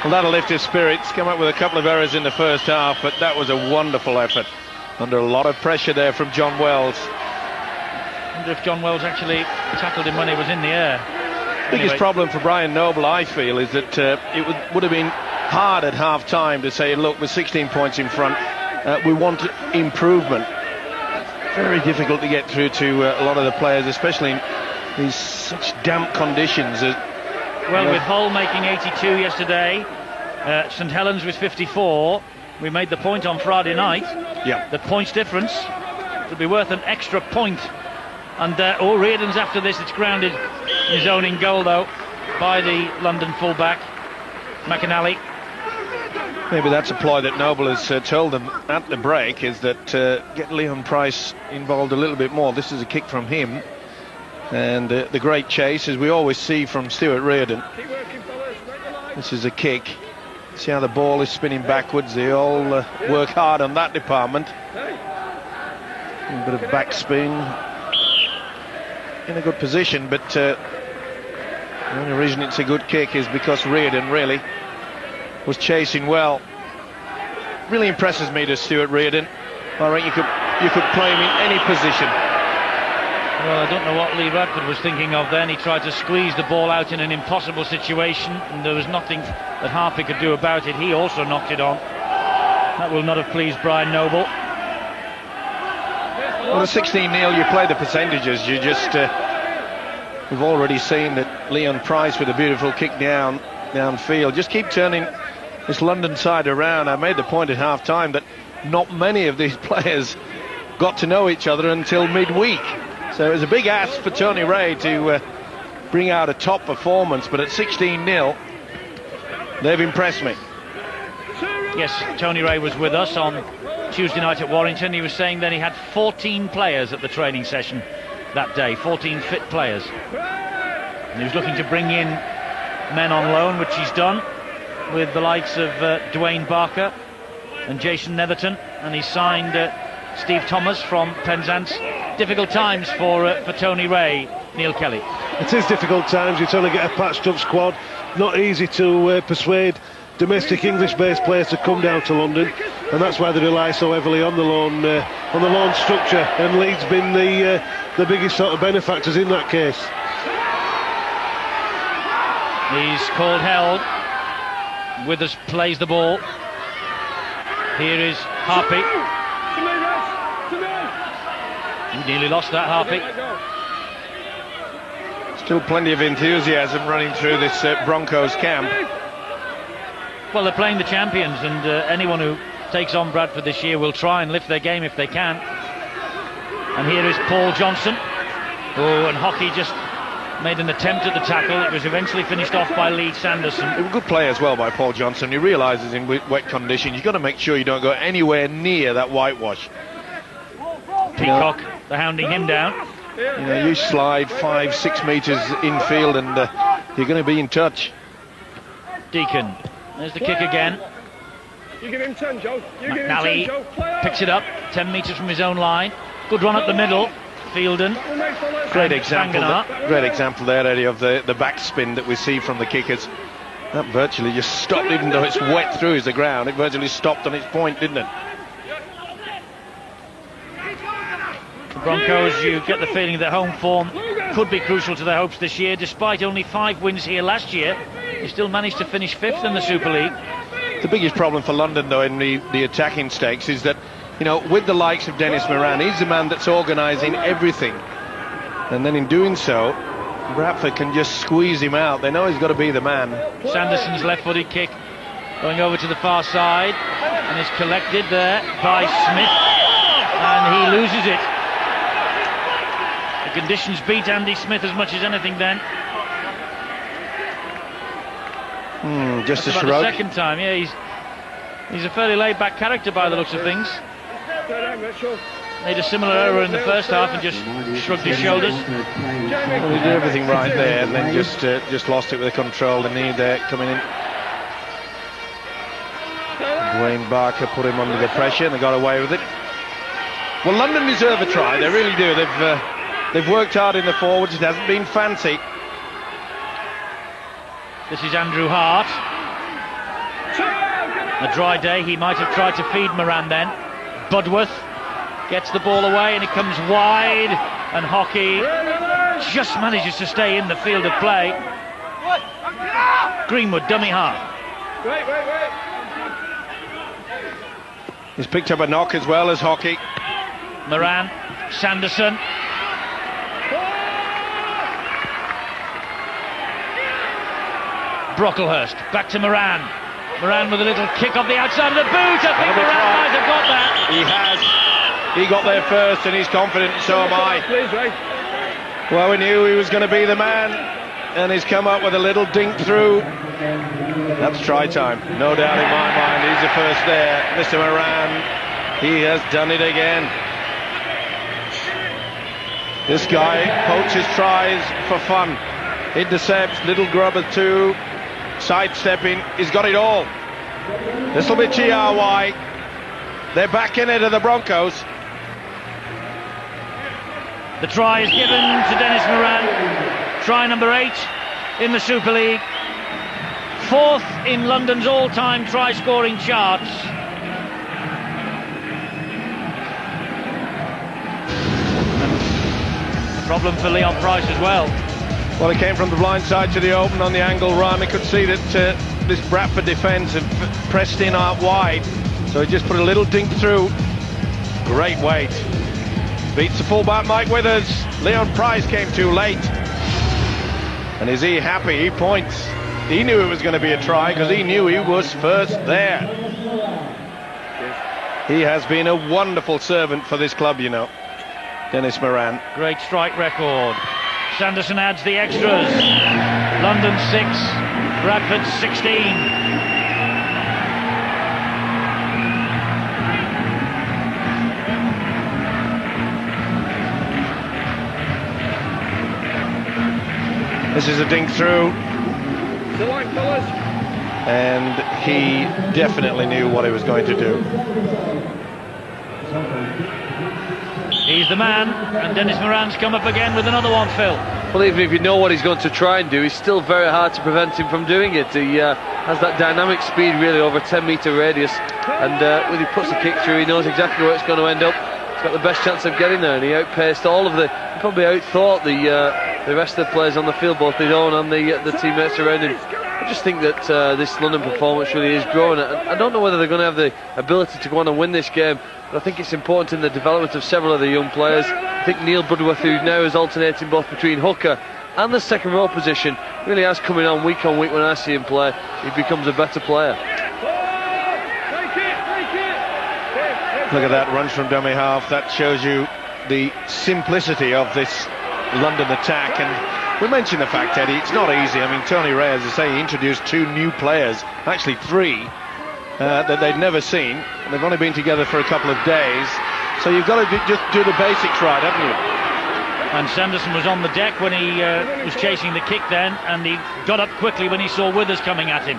Well, that'll lift his spirits. Come up with a couple of errors in the first half, but that was a wonderful effort. Under a lot of pressure there from John Wells. I wonder if John Wells actually tackled him when he was in the air. Biggest problem for Brian Noble, I feel, is that it would have been hard at half-time to say, look, we're 16 points in front, we want improvement. Very difficult to get through to a lot of the players, especially in these such damp conditions. Well, with Hull making 82 yesterday, St Helens was 54. We made the point on Friday night. Yeah. The points difference would be worth an extra point. And Reardon's after this. It's grounded in his own in goal, though, by the London fullback, McAnally. Maybe that's a ploy that Noble has told them at the break, is that get Leon Price involved a little bit more. This is a kick from him. And the great chase, as we always see from Stuart Reardon. This is a kick. See how the ball is spinning backwards. They all work hard on that department. A bit of backspin. In a good position, but the only reason it's a good kick is because Reardon really was chasing well. Really impresses me, to Stuart Reardon. I reckon you could play him in any position. Well, I don't know what Lee Bradford was thinking of then. He tried to squeeze the ball out in an impossible situation, and there was nothing that Harpy could do about it. He also knocked it on. That will not have pleased Brian Noble. Well, the 16-0, you play the percentages. You just we've already seen that Leon Price with a beautiful kick downfield. Just keep turning this London side around. I made the point at half-time that not many of these players got to know each other until midweek. So it was a big ask for Tony Ray to bring out a top performance, but at 16-0, they've impressed me. Yes, Tony Ray was with us on Tuesday night at Warrington. He was saying then he had 14 players at the training session that day, 14 fit players. And he was looking to bring in men on loan, which he's done, with the likes of Dwayne Barker and Jason Netherton, and he signed Steve Thomas from Penzance. Difficult times for Tony Ray, Neil Kelly. It is difficult times. You're trying to get a patched up squad. Not easy to persuade domestic English-based players to come down to London, and that's why they rely so heavily on the loan structure. And Leeds been the biggest sort of benefactors in that case. He's called held. Withers plays the ball. Here is Harpy. He nearly lost that, Harpy. Still plenty of enthusiasm running through this Broncos camp. Well, they're playing the champions, and anyone who takes on Bradford this year will try and lift their game if they can. And here is Paul Johnson. Oh, and Hockey just made an attempt at the tackle. It was eventually finished off by Lee Sanderson. A good play as well by Paul Johnson. He realises in wet conditions you've got to make sure you don't go anywhere near that whitewash. Peacock, they're hounding him down. You slide 5-6 metres infield and you're going to be in touch. Deacon, there's the kick again. You give him 10, Joe. McNally picks it up 10 metres from his own line. Good run up the middle. Fielden. Great example there, Eddie, of the backspin that we see from the kickers. That virtually just stopped, even though it's wet through the ground. It virtually stopped on its point, didn't it? The Broncos, you get the feeling that home form could be crucial to their hopes this year. Despite only 5 wins here last year, they still managed to finish 5th in the Super League. The biggest problem for London, though, in the attacking stakes is that, with the likes of Dennis Moran, he's the man that's organising everything. And then in doing so, Bradford can just squeeze him out. They know he's got to be the man. Sanderson's left-footed kick going over to the far side and is collected there by Smith, and he loses it. The conditions beat Andy Smith as much as anything then. Just That's a about shrug. The second time, yeah, he's a fairly laid-back character by the looks of things. Made a similar error in the first half and just shrugged his shoulders. Well, he did everything right there and then just lost it with the control. The knee there coming in. Dwayne Barker put him under the pressure and they got away with it. Well, London deserve a try, they really do. They've worked hard in the forwards, it hasn't been fancy. This is Andrew Hart. A dry day, he might have tried to feed Moran then. Budworth gets the ball away and it comes wide, and Hockey just manages to stay in the field of play. Greenwood, dummy half. Wait. He's picked up a knock as well as Hockey. Moran, Sanderson. Brocklehurst, back to Moran. Moran with a little kick off the outside of the boot. I think Moran might have got that. He has. He got there first and he's confident, and so am I. Please, right. Well, we knew he was going to be the man, and he's come up with a little dink through. That's try time, no doubt in my mind. He's the first there. Mr. Moran, he has done it again. This guy poaches tries for fun. Intercepts, little grubber too. Sidestepping, he's got it all. This will be GRY. They're back in it at the Broncos. The try is given to Dennis Moran. Try number 8 in the Super League. 4th in London's all-time try-scoring charts. A problem for Leon Price as well. Well, he came from the blind side to the open on the angle run. He could see that this Bradford defence had pressed in out wide, so he just put a little dink through. Great weight. Beats the fullback Mike Withers. Leon Price came too late. And is he happy? He points. He knew it was going to be a try because he knew he was first there. He has been a wonderful servant for this club, you know, Dennis Moran. Great strike record. Sanderson adds the extras. London 6, Bradford 16. This is a dink through. The line, fellas. And he definitely knew what he was going to do. He's the man, and Dennis Moran's come up again with another one, Phil. Well, even if you know what he's going to try and do, it's still very hard to prevent him from doing it. He has that dynamic speed really over 10-metre radius, and when he puts the kick through, he knows exactly where it's going to end up. He's got the best chance of getting there, and he outpaced all of he probably outthought the rest of the players on the field, both his own and the teammates around him. I just think that this London performance really is growing. I don't know whether they're going to have the ability to go on and win this game, but I think it's important in the development of several of the young players. I think Neil Budworth, who now is alternating both between hooker and the second row position, really has coming on week when I see him play. He becomes a better player. Look at that, runs from dummy half. That shows you the simplicity of this London attack. And we mentioned the fact, Eddie, it's not easy. I mean, Tony Ray, as I say, he introduced 2 new players, actually 3, that they'd never seen. And they've only been together for a couple of days. So you've got to just do the basics right, haven't you? And Sanderson was on the deck when he was chasing the kick then, and he got up quickly when he saw Withers coming at him.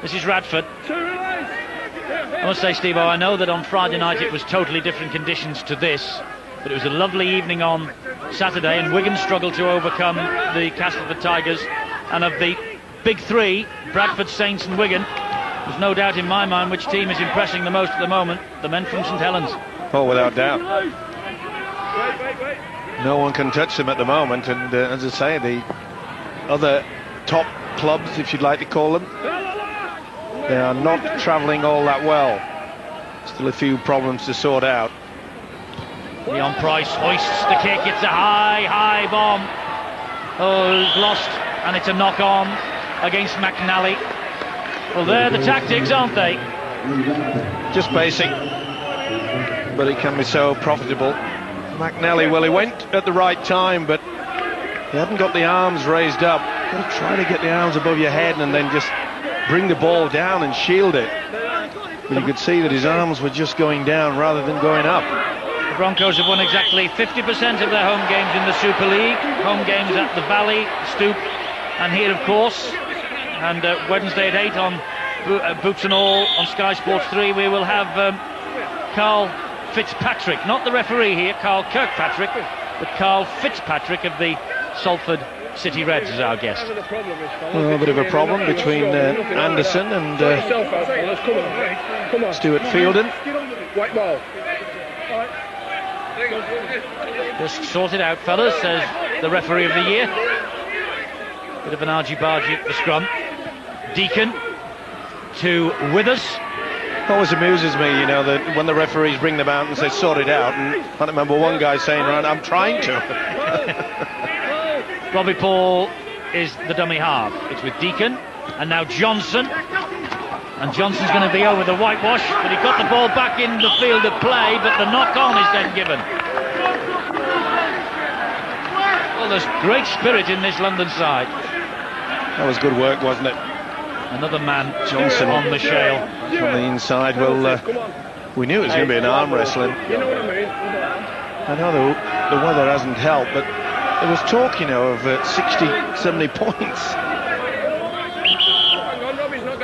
This is Radford. I must say, Steve, I know that on Friday night it was totally different conditions to this, but it was a lovely evening on Saturday, and Wigan struggled to overcome the Castleford Tigers. And of the big 3, Bradford, Saints and Wigan, there's no doubt in my mind which team is impressing the most at the moment: the men from St Helens. Oh, without doubt. No one can touch them at the moment, and as I say, the other top clubs, if you'd like to call them, they are not travelling all that well. Still a few problems to sort out. Leon Price hoists the kick. It's a high bomb. Oh, lost, and it's a knock on against McNally. Well, they're the tactics, aren't they? Just basic, but it can be so profitable. McNally, well, he went at the right time, but he hadn't got the arms raised up. You've got to try to get the arms above your head and then just bring the ball down and shield it. But you could see that his arms were just going down rather than going up. The Broncos have won exactly 50% of their home games in the Super League. Home games at the Valley, Stoop, and here, of course. And Wednesday at 8 on Boots and All on Sky Sports 3, we will have Carl Fitzpatrick, not the referee here, Carl Kirkpatrick, but Carl Fitzpatrick of the Salford City Reds is our guest. Well, a bit of a problem between Anderson and Stuart Fielden. White ball. Just sort it out, fellas, says the referee of the year. Bit of an argy-bargy at the scrum. Deacon to Withers. Always amuses me, you know, that when the referees bring them out and say sort it out, and I remember one guy saying, right, I'm trying to. Robbie Paul is the dummy half. It's with Deacon, and now Johnson. And Johnson's going to be over the whitewash, but he got the ball back in the field of play, but the knock-on is then given. Well, there's great spirit in this London side. That was good work, wasn't it? Another man, Johnson, on the shale. From the inside. Well, we knew it was going to be an arm wrestling. I know the weather hasn't helped, but there was talk, you know, of 60, 70 points.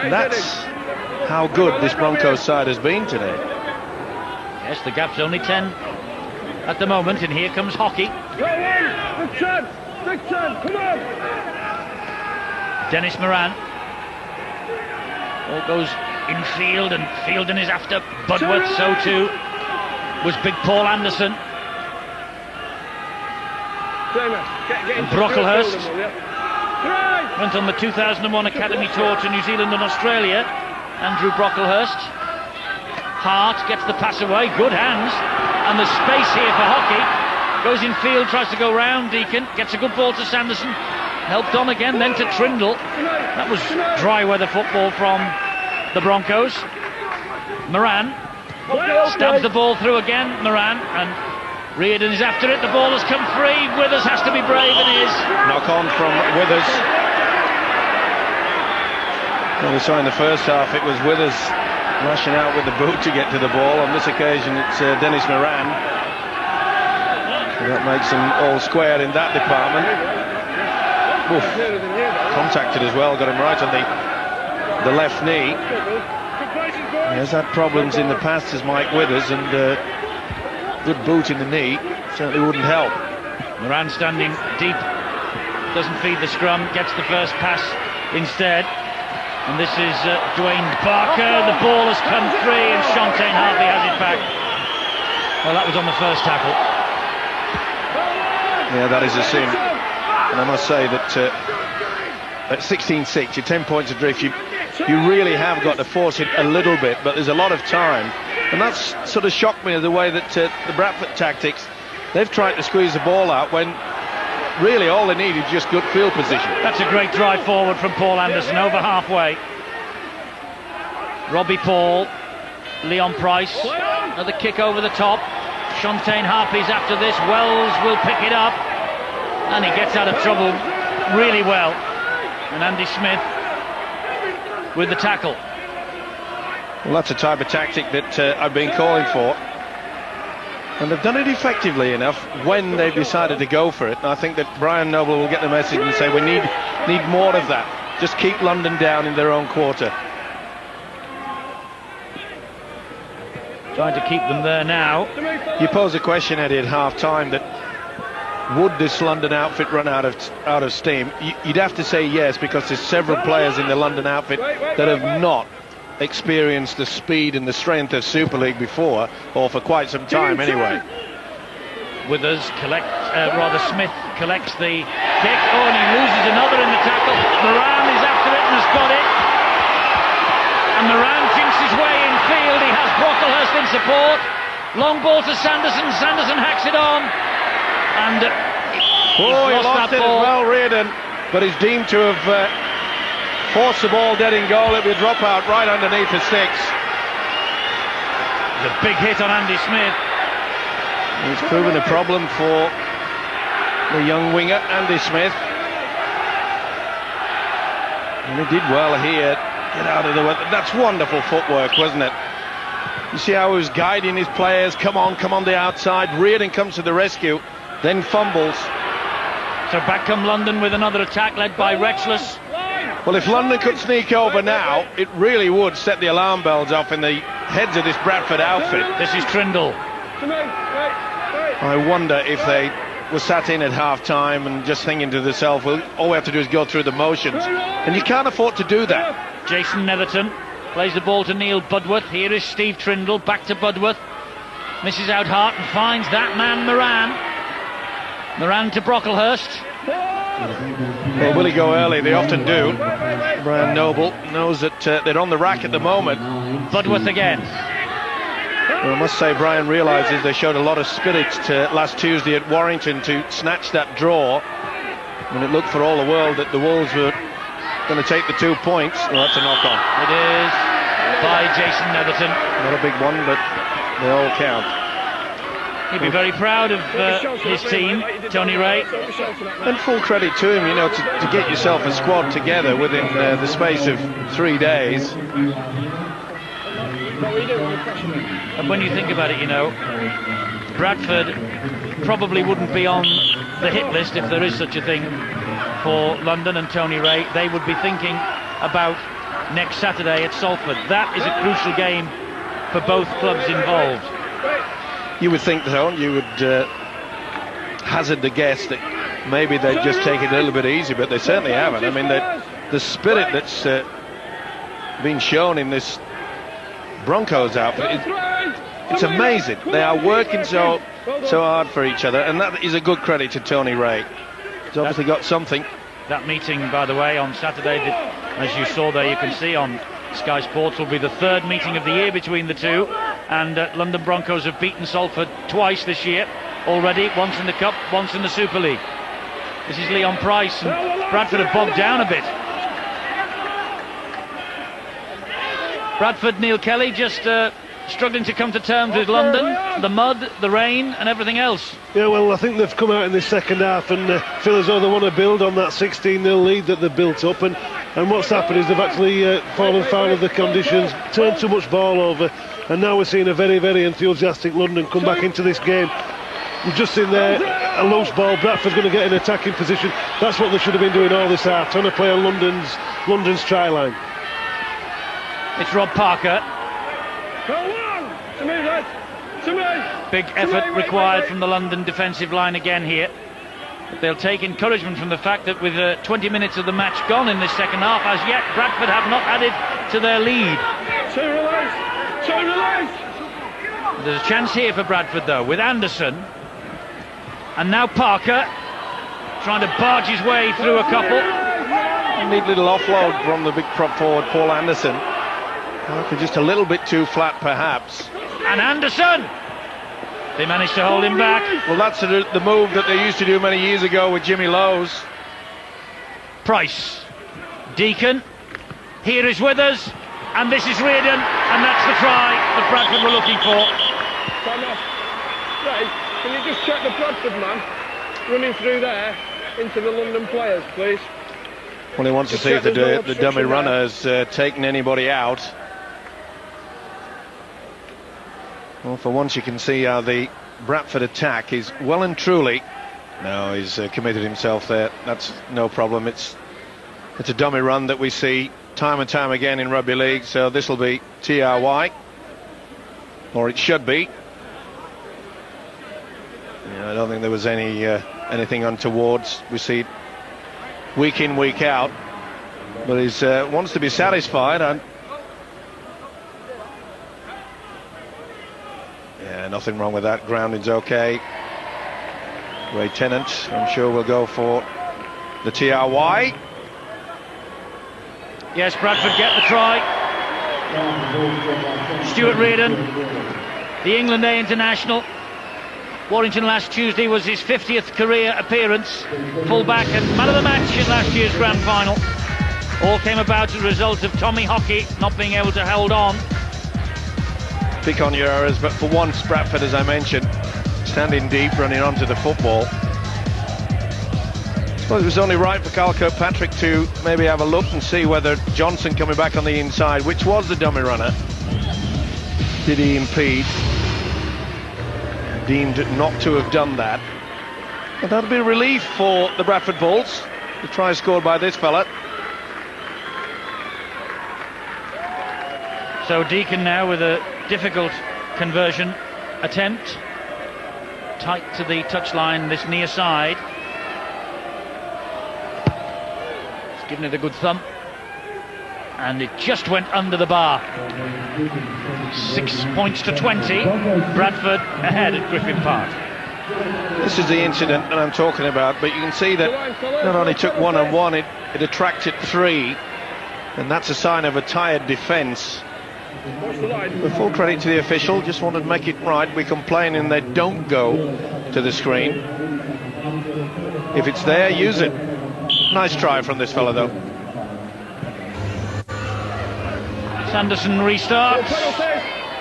And that's how good this Broncos side has been today. Yes, the gap's only 10 at the moment, and here comes Hockey. Big time, come on! Dennis Moran. All goes infield, and Fielden is after Budworth, so too was big Paul Anderson. And Brocklehurst went on the 2001 Academy Tour to New Zealand and Australia. Andrew Brocklehurst. Hart gets the pass away, good hands, and there's space here for Hockey. Goes in field, tries to go round Deacon, gets a good ball to Sanderson. Helped on again, then to Trindle. That was dry weather football from the Broncos. Moran stabs the ball through again. Moran, and Reardon is after it. The ball has come free. Withers has to be brave, and is. Knock on from Withers. Well, we saw in the first half it was Withers rushing out with the boot to get to the ball. On this occasion it's Dennis Moran. So that makes them all square in that department. Oof. Contacted as well, got him right on the left knee. He has had problems in the past as Mike Withers, and good boot in the knee certainly wouldn't help. Moran standing deep, doesn't feed the scrum, gets the first pass instead. And this is Dwayne Barker. The ball has come free, and Shontaine Harvey has it back. Well, that was on the first tackle. Yeah, that is a sin. And I must say that at 16-6, you're 10 points adrift. You really have got to force it a little bit, but there's a lot of time. And that's sort of shocked me, the way that the Bradford tactics, they've tried to squeeze the ball out when really all they need is just good field position. That's a great drive forward from Paul Anderson, over halfway. Robbie Paul, Leon Price, another kick over the top. Shontaine Harpy's after this. Wells will pick it up, and he gets out of trouble really well. And Andy Smith with the tackle. Well, that's a type of tactic that I've been calling for, and they've done it effectively enough when they've decided to go for it. And I think that Brian Noble will get the message and say we need more of that. Just keep London down in their own quarter. Trying to keep them there now. You pose a question, Eddie, at half-time that would this London outfit run out of steam? You'd have to say yes, because there's several players in the London outfit that have not experienced the speed and the strength of Super League before, or for quite some time anyway. Withers Smith collects the kick. Oh, and he loses another in the tackle. Moran is after it and has got it. And Moran jinks his way in field. He has Brocklehurst in support. Long ball to Sanderson. Sanderson hacks it on. And he lost it ball. As well, Reardon. But he's deemed to have forced the ball dead in goal. It'll be a drop out right underneath the sticks. The big hit on Andy Smith. It's proven a problem for the young winger, Andy Smith. And he did well here. Get out of the way. That's wonderful footwork, wasn't it? You see how he was guiding his players. Come on the outside. Reardon comes to the rescue, then fumbles. So back come London with another attack led by Retchless. Well, if London could sneak over now, it really would set the alarm bells off in the heads of this Bradford outfit. This is Trindle. I wonder if they was sat in at half-time and just thinking to themselves, well, all we have to do is go through the motions. And you can't afford to do that. Jason Netherton plays the ball to Neil Budworth. Here is Steve Trindle, back to Budworth. Misses out Hart and finds that man Moran. Moran to Brocklehurst. Well, will he go early? They often do. Brian Noble knows that they're on the rack at the moment. Budworth again. Well, I must say Brian realises they showed a lot of spirit last Tuesday at Warrington to snatch that draw. And it looked for all the world that the Wolves were going to take the 2 points. Well, that's a knock-on. It is by Jason Netherton. Not a big one, but they all count. He'd be very proud of his team, Tony Ray. And full credit to him, you know, to get yourself a squad together within the space of 3 days. And when you think about it, you know, Bradford probably wouldn't be on the hit list, if there is such a thing, for London and Tony Ray. They would be thinking about next Saturday at Salford. That is a crucial game for both clubs involved. You would think, though, you would hazard the guess that maybe they'd just take it a little bit easy, but they certainly haven't. I mean, the spirit that's been shown in this Broncos outfit, it's amazing. They are working so hard for each other, and that is a good credit to Tony Ray. He's obviously got something. That meeting, by the way, on Saturday, as you saw there, you can see on Sky Sports, will be the third meeting of the year between the two. And London Broncos have beaten Salford twice this year already, once in the Cup, once in the Super League. This is Leon Price, and Bradford have bogged down a bit. Bradford, Neil Kelly, just struggling to come to terms with London, the mud, the rain and everything else. Yeah, well, I think they've come out in this second half and feel as though they want to build on that 16-0 lead that they've built up, and what's happened is they've actually fallen foul of the conditions, turned too much ball over, and now we're seeing a very, very enthusiastic London come back into this game. We've just seen there a loose ball. Bradford's going to get in attacking position. That's what they should have been doing all this half, trying to play on London's try line. It's Rob Parker. Big effort required from the London defensive line again here. But they'll take encouragement from the fact that with 20 minutes of the match gone in this second half, as yet Bradford have not added to their lead. There's a chance here for Bradford though, with Anderson. And now Parker trying to barge his way through a couple. A neat little offload from the big prop forward, Paul Anderson. Parker just a little bit too flat perhaps. And Anderson! They managed to hold him back. Well, that's the move that they used to do many years ago with Jimmy Lowes. Price. Deacon. Here is Withers. And this is Reardon. And that's the try that Bradford were looking for. Ray, can you just check the Bradford man running through there into the London players, please? Well, he wants to see if the dummy runner has taken anybody out. Well, for once you can see how the Bradford attack is well and truly... No, he's committed himself there. That's no problem. It's a dummy run that we see time and time again in rugby league, so this will be TRY. Or it should be. Yeah, I don't think there was anything untowards. We see it week in, week out. But he wants to be satisfied. Yeah, nothing wrong with that. Grounding's okay. Ray Tennant, I'm sure, will go for the TRY. Yes, Bradford get the try. Stuart Reardon, the England A international. Warrington last Tuesday was his 50th career appearance. Full-back and man of the match in last year's grand final. All came about as a result of Tommy Hockey not being able to hold on. Pick on your errors, but for once Bradford, as I mentioned, standing deep, running onto the football. I suppose it was only right for Carl Kirkpatrick to maybe have a look and see whether Johnson coming back on the inside, which was the dummy runner, did he impede? Deemed not to have done that. But that'll be a relief for the Bradford Bulls. The try scored by this fella. So Deacon now with a difficult conversion attempt. tight to the touchline, this near side. He's given it a good thump, and it just went under the bar. 6 points to 20. Bradford ahead at Griffin Park. This is the incident that I'm talking about, but you can see that not only took 1-on-1, it attracted 3, and that's a sign of a tired defence. With full credit to the official, just wanted to make it right. We complain and they don't go to the screen. If it's there, use it. Nice try from this fella, though. Sanderson restarts.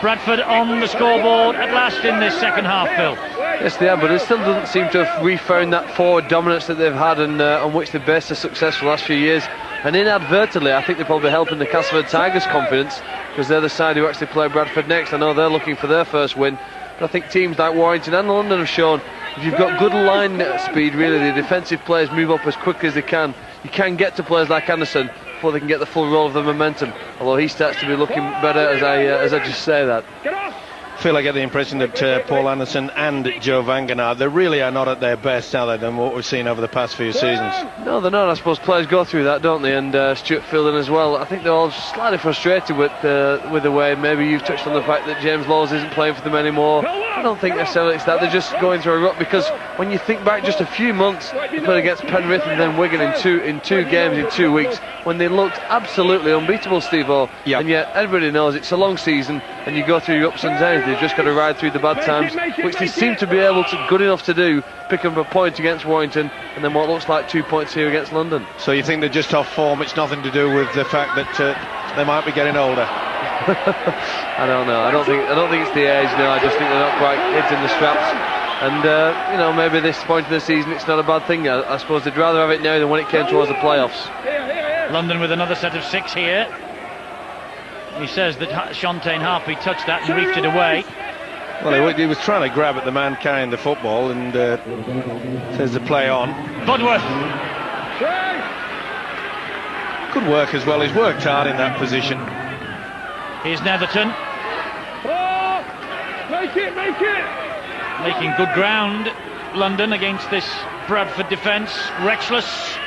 Bradford on the scoreboard at last in this second half, Phil. Yes, they are, but it still doesn't seem to have refound that forward dominance that they've had and on which they've based their success for the last few years. And inadvertently, I think they're probably helping the Castleford Tigers' confidence, because they're the side who actually play Bradford next. I know they're looking for their first win, but I think teams like Warrington and London have shown if you've got good line speed, really, the defensive players move up as quickly as they can. You can get to players like Anderson before they can get the full roll of the momentum, although he starts to be looking better as I just say that. Phil, I get the impression that Paul Anderson and Joe Vangenaar, they really are not at their best, are they, than what we've seen over the past few seasons? No, they're not. I suppose players go through that, don't they? And Stuart Fielding as well. I think they're all slightly frustrated with the way, maybe you've touched on the fact that James Laws isn't playing for them anymore. I don't think necessarily it's that. They're just going through a rut, because when you think back just a few months, they played against Penrith and then Wigan in two games in 2 weeks, when they looked absolutely unbeatable, Steve-O. Yep. And yet everybody knows it's a long season and you go through your ups and downs. They've just got to ride through the bad times, which they seem to be able to, good enough to do, pick up a point against Warrington and then what looks like 2 points here against London. So you think they're just off form? It's nothing to do with the fact that they might be getting older? I don't know. I don't think it's the age. No, I just think they're not quite hitting the straps. And maybe this point in the season it's not a bad thing. I suppose they'd rather have it now than when it came towards the playoffs. London with another set of 6 here. He says that Shontaine Harpy touched that and reefed it away. Well, he was trying to grab at the man carrying the football, and says the play on. Budworth. Good work as well. He's worked hard in that position. Here's Netherton. Make it! Making good ground, London, against this Bradford defence. Retchless.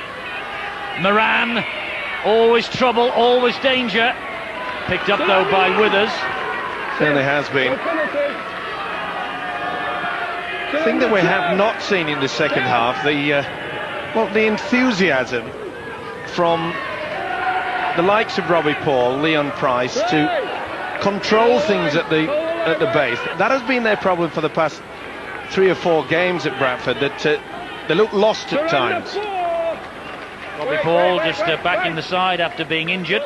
Moran. Always trouble, always danger. Picked up though by Withers. Certainly has been. The thing that we have not seen in the second half, the enthusiasm from the likes of Robbie Paul, Leon Price, to control things at the base. That has been their problem for the past 3 or 4 games at Bradford, that they look lost at times. Robbie Paul just back in the side after being injured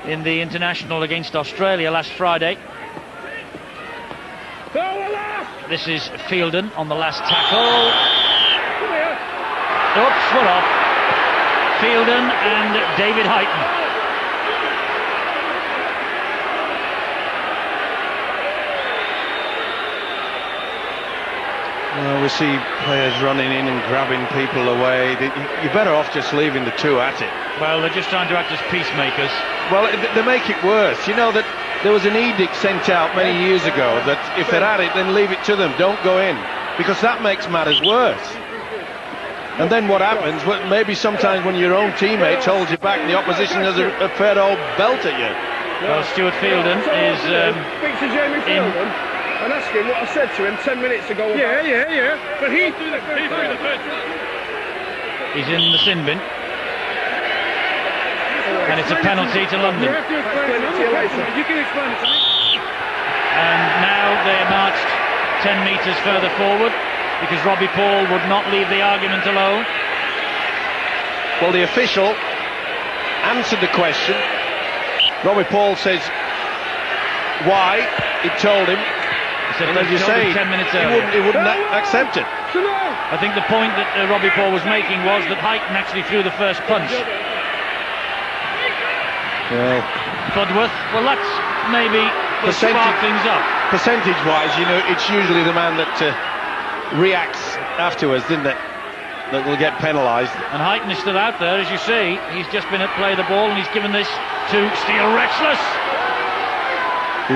in the international against Australia last Friday. This is Fielden on the last tackle. Oops, we're off. Fielden and David Heighton. Well, we see players running in and grabbing people away. You're better off just leaving the two at it. Well, they're just trying to act as peacemakers. Well, they make it worse. You know that there was an edict sent out many years ago that if they're at it, then leave it to them. Don't go in, because that makes matters worse. And then what happens? Well, maybe sometimes when your own teammates hold you back, the opposition has a fair old belt at you. Well, Stuart Fielden is Speak to Jamie Fielden and ask him what I said to him 10 minutes ago. Yeah. But he threw the first. He's in the sin bin. And it's a penalty to London. You have to explain it to you later. You can explain it to me. And now they're marched 10 metres further forward, because Robbie Paul would not leave the argument alone. Well, the official answered the question. Robbie Paul says why. He told him. He said, and as you say, 10 minutes earlier. he wouldn't accept it. I think the point that Robbie Paul was making was that Heighton actually threw the first punch. Well, Budworth, well, that's maybe will spark things up. Percentage-wise, you know, it's usually the man that reacts afterwards, isn't it, that will get penalised. And Heighton is still out there, as you see. He's just been at play the ball, and he's given this to Steele Retchless.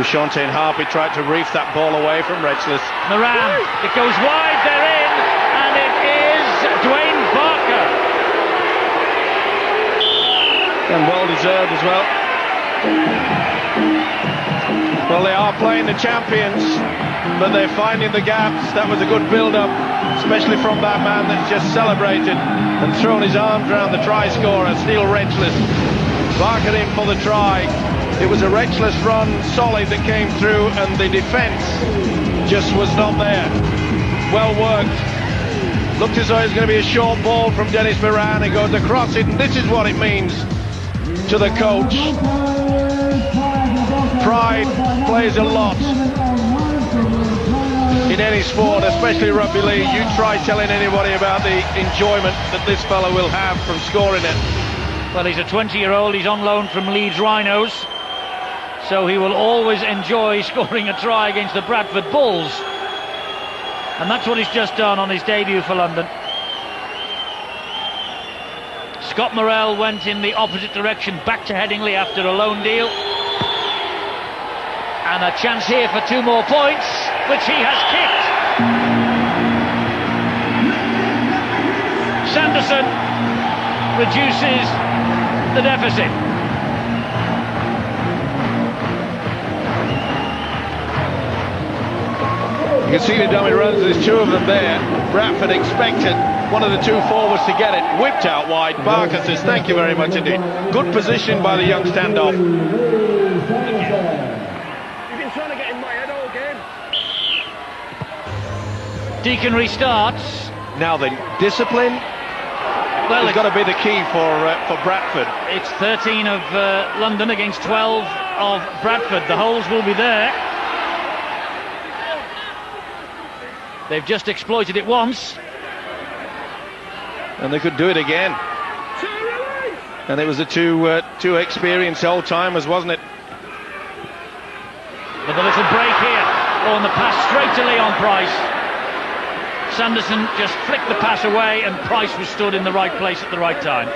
Shantane Harpy tried to reef that ball away from Retchless. Moran, it goes wide, they're in, and it is Dwayne Barker. And well deserved as well. Well, they are playing the champions, but they're finding the gaps. That was a good build-up, especially from that man that's just celebrated and thrown his arms around the try scorer, Steele Retchless. Barker in for the try. It was a Retchless run, solid, that came through, and the defence just was not there. Well worked. Looked as though it was going to be a short ball from Dennis Moran. He goes across it, and this is what it means to the coach. Pride plays a lot in any sport, especially rugby league. You try telling anybody about the enjoyment that this fella will have from scoring it. Well, he's a 20-year-old, he's on loan from Leeds Rhinos, so he will always enjoy scoring a try against the Bradford Bulls. And that's what he's just done on his debut for London. Scott Morrell went in the opposite direction, back to Headingley after a loan deal. And a chance here for 2 more points, which he has kicked. Sanderson reduces the deficit. You can see the dummy runs, there's 2 of them there. Bradford expected one of the 2 forwards to get it, whipped out wide. Barker says thank you very much indeed. Good position by the young standoff. You've been trying to get in my head all game. Deacon restarts. Now then, discipline Well, has got to be the key for Bradford. It's 13 of London against 12 of Bradford. The holes will be there. They've just exploited it once. And they could do it again. And it was the two experienced old-timers, wasn't it? With a little break here. Oh, and the pass straight to Leon Price. Sanderson just flicked the pass away, and Price was stood in the right place at the right time.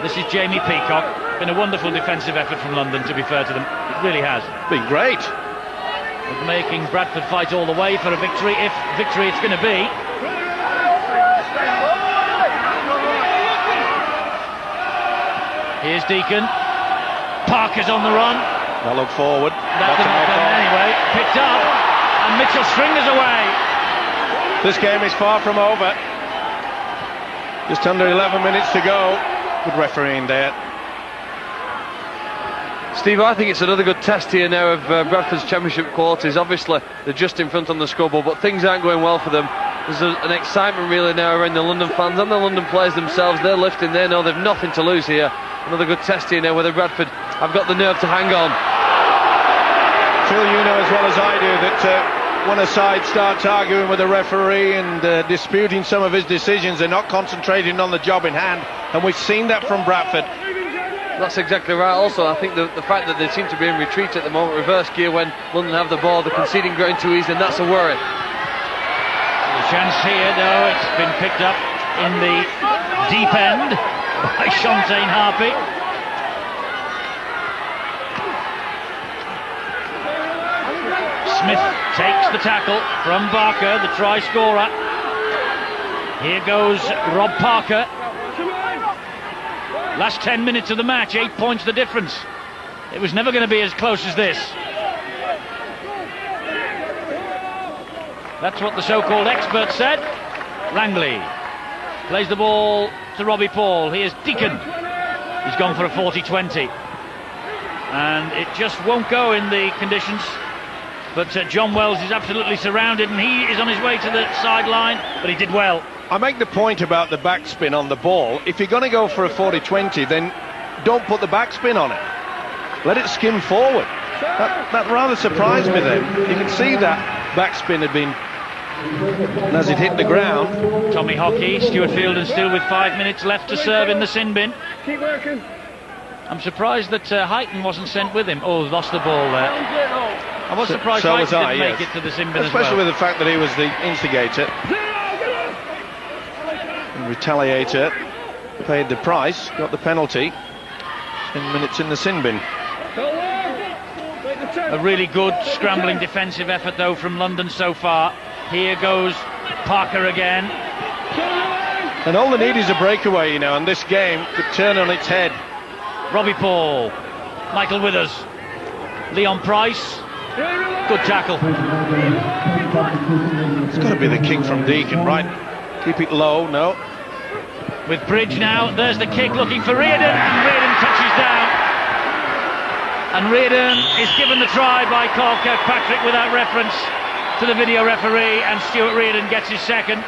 This is Jamie Peacock. Been a wonderful defensive effort from London, to be fair to them. It really has. Been great. But making Bradford fight all the way for a victory, if victory it's going to be. Here's Deacon. Parker's on the run. Now look forward. That didn't happen anyway. Picked up, and Mitchell Stringer's away. This game is far from over. Just under 11 minutes to go. Good refereeing there. Steve, I think it's another good test here now of Bradford's championship qualities. Obviously, they're just in front on the scoreboard, but things aren't going well for them. There's an excitement really now around the London fans and the London players themselves. They're lifting, they know they've nothing to lose here. Another good test here now whether Bradford have got the nerve to hang on. Phil, you know as well as I do that when a side starts arguing with a referee and disputing some of his decisions, they're not concentrating on the job in hand, and we've seen that from Bradford. That's exactly right. Also, I think the fact that they seem to be in retreat at the moment, reverse gear when London have the ball, they're conceding ground too easy, and that's a worry. The chance here, though, it's been picked up in the deep end by Shantane Harpy. Smith takes the tackle from Barker, the try scorer. Here goes Rob Parker. Last 10 minutes of the match, 8 points the difference. It was never going to be as close as this. That's what the so-called experts said. Langley plays the ball to Robbie Paul. Here's Deacon. He's gone for a 40-20. And it just won't go in the conditions. But John Wells is absolutely surrounded, and he is on his way to the sideline, but he did well. I make the point about the backspin on the ball. If you're going to go for a 40-20, then don't put the backspin on it. Let it skim forward. That rather surprised me then. You can see that backspin had been, as it hit the ground. Tommy Hockey, Stuart Fielden still with 5 minutes left to serve in the sin bin. Keep working. I'm surprised that Heighton wasn't sent with him. Oh, lost the ball there. I was surprised So Heighton was I, didn't yes. make it to the sin bin as Especially well. with the fact that he was the instigator and retaliator. paid the price, got the penalty. 10 minutes in the sin bin. A really good scrambling defensive effort though from London so far. Here goes Parker again. And all they need is a breakaway, you know, and this game could turn on its head. Robbie Paul, Michael Withers, Leon Price, good tackle. It's got to be the kick from Deacon, right? Keep it low, no. With Bridge now, there's the kick looking for Reardon, and Reardon touches down. And Reardon is given the try by Carl Kirkpatrick without reference to the video referee, and Stuart Reardon gets his second.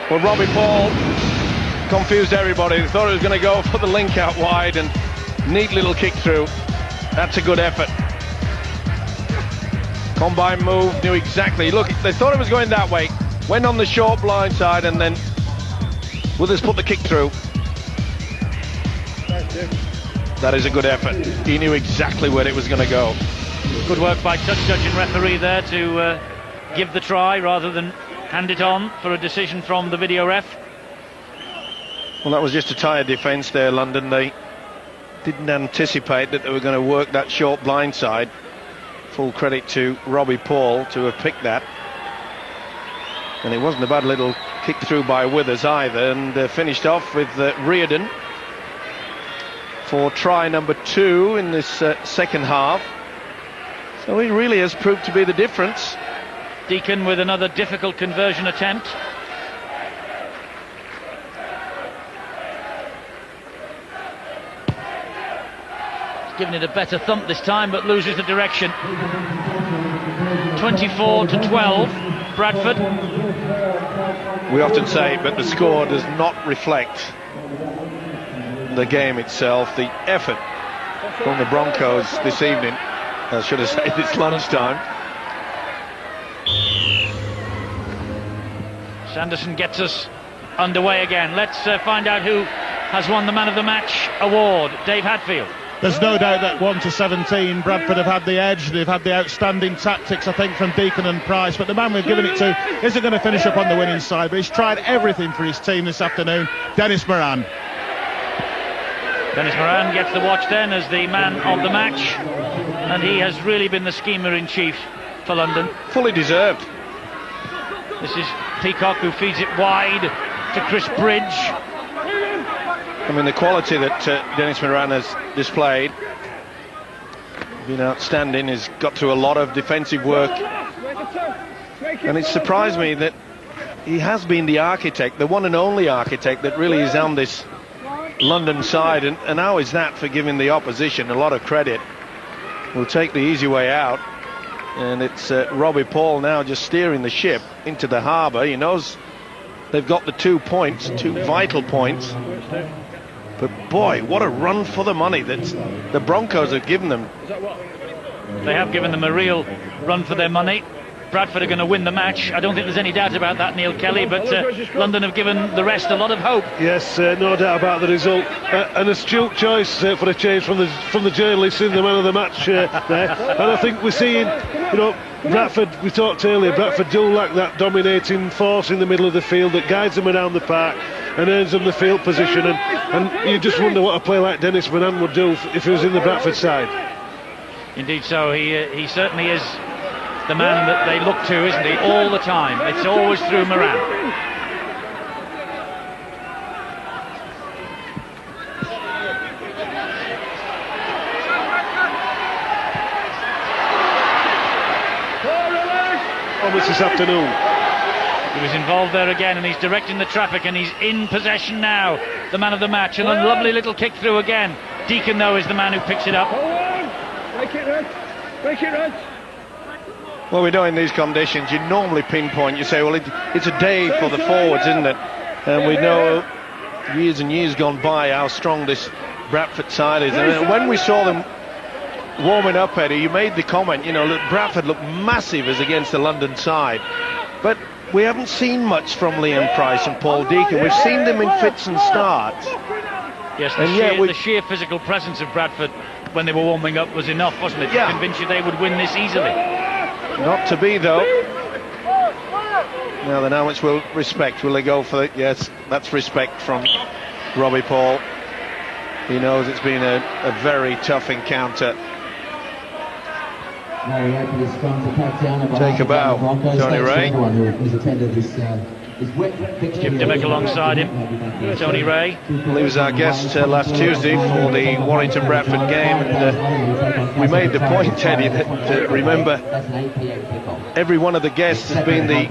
Well, Robbie Paul confused everybody. They thought he was going to go for the link out wide, and neat little kick through. That's a good effort. Combine move, knew exactly. Look, they thought it was going that way. Went on the short blind side, and then Withers put the kick through. That is a good effort. He knew exactly where it was going to go. Good work by touch judge and referee there to give the try rather than hand it on for a decision from the video ref. Well, that was just a tired defence there, London. They didn't anticipate that they were going to work that short blind side. Full credit to Robbie Paul to have picked that. And it wasn't a bad little kick through by Withers either, and finished off with Reardon for try number 2 in this second half. So he really has proved to be the difference. Deacon with another difficult conversion attempt. He's given it a better thump this time, but loses the direction. 24-12, Bradford. We often say, but the score does not reflect the game itself. The effort from the Broncos this evening, I should have said it's lunchtime. Sanderson gets us underway again. Let's find out who has won the Man of the Match award. Dave Hadfield. There's no doubt that 1-17, Bradford have had the edge. They've had the outstanding tactics, I think, from Deacon and Price. But the man we've given it to isn't going to finish up on the winning side. But he's tried everything for his team this afternoon. Dennis Moran. Dennis Moran gets the watch then as the man of the match. And he has really been the schemer-in-chief for London. Fully deserved. This is Peacock who feeds it wide to Chris Bridge. I mean, the quality that Dennis Moran has displayed, been outstanding. He's got through a lot of defensive work, and it surprised me that he has been the architect, the one and only architect that really is on this London side, and how is that for giving the opposition a lot of credit? We'll take the easy way out, and it's Robbie Paul now just steering the ship into the harbour. He knows they've got the 2 points, 2 vital points. But boy, what a run for the money that the Broncos have given them. They have given them a real run for their money. Bradford are going to win the match. I don't think there's any doubt about that, Neil Kelly, but London have given the rest a lot of hope. Yes, no doubt about the result. An astute choice for a change from the journalists in the Man of the Match there. And I think we're seeing, you know, Bradford, we talked earlier, Bradford do lack that dominating force in the middle of the field that guides them around the park and earns them the field position, and you just wonder what a player like Dennis Moran would do if he was in the Bradford side. Indeed so, he certainly is the man that they look to, isn't he, all the time. It's always through Moran. Almost this afternoon. He was involved there again, and he's directing the traffic, and he's in possession now, the man of the match. And a lovely little kick through again. Deacon, though, is the man who picks it up. Make it red. Make it red. Well, we know in these conditions you normally pinpoint, you say, well, it's a day for the forwards, isn't it? And we know years and years gone by how strong this Bradford side is. And when we saw them warming up, Eddie, you made the comment, you know, look, Bradford looked massive as against the London side. But we haven't seen much from Liam Price and Paul Deacon. We've seen them in fits and starts. Yes, the sheer physical presence of Bradford when they were warming up was enough, wasn't it, to convince you they would win this easily? Not to be, though. Now then, how much will they go for it? Yes, that's respect from Robbie Paul. He knows it's been a very tough encounter. Take a bow, Tony Ray. Jim Dimmock alongside him, Tony Ray. Well, he was our guest last Tuesday for the Warrington-Bradford game, and we made the point, Teddy, that remember, every one of the guests has been the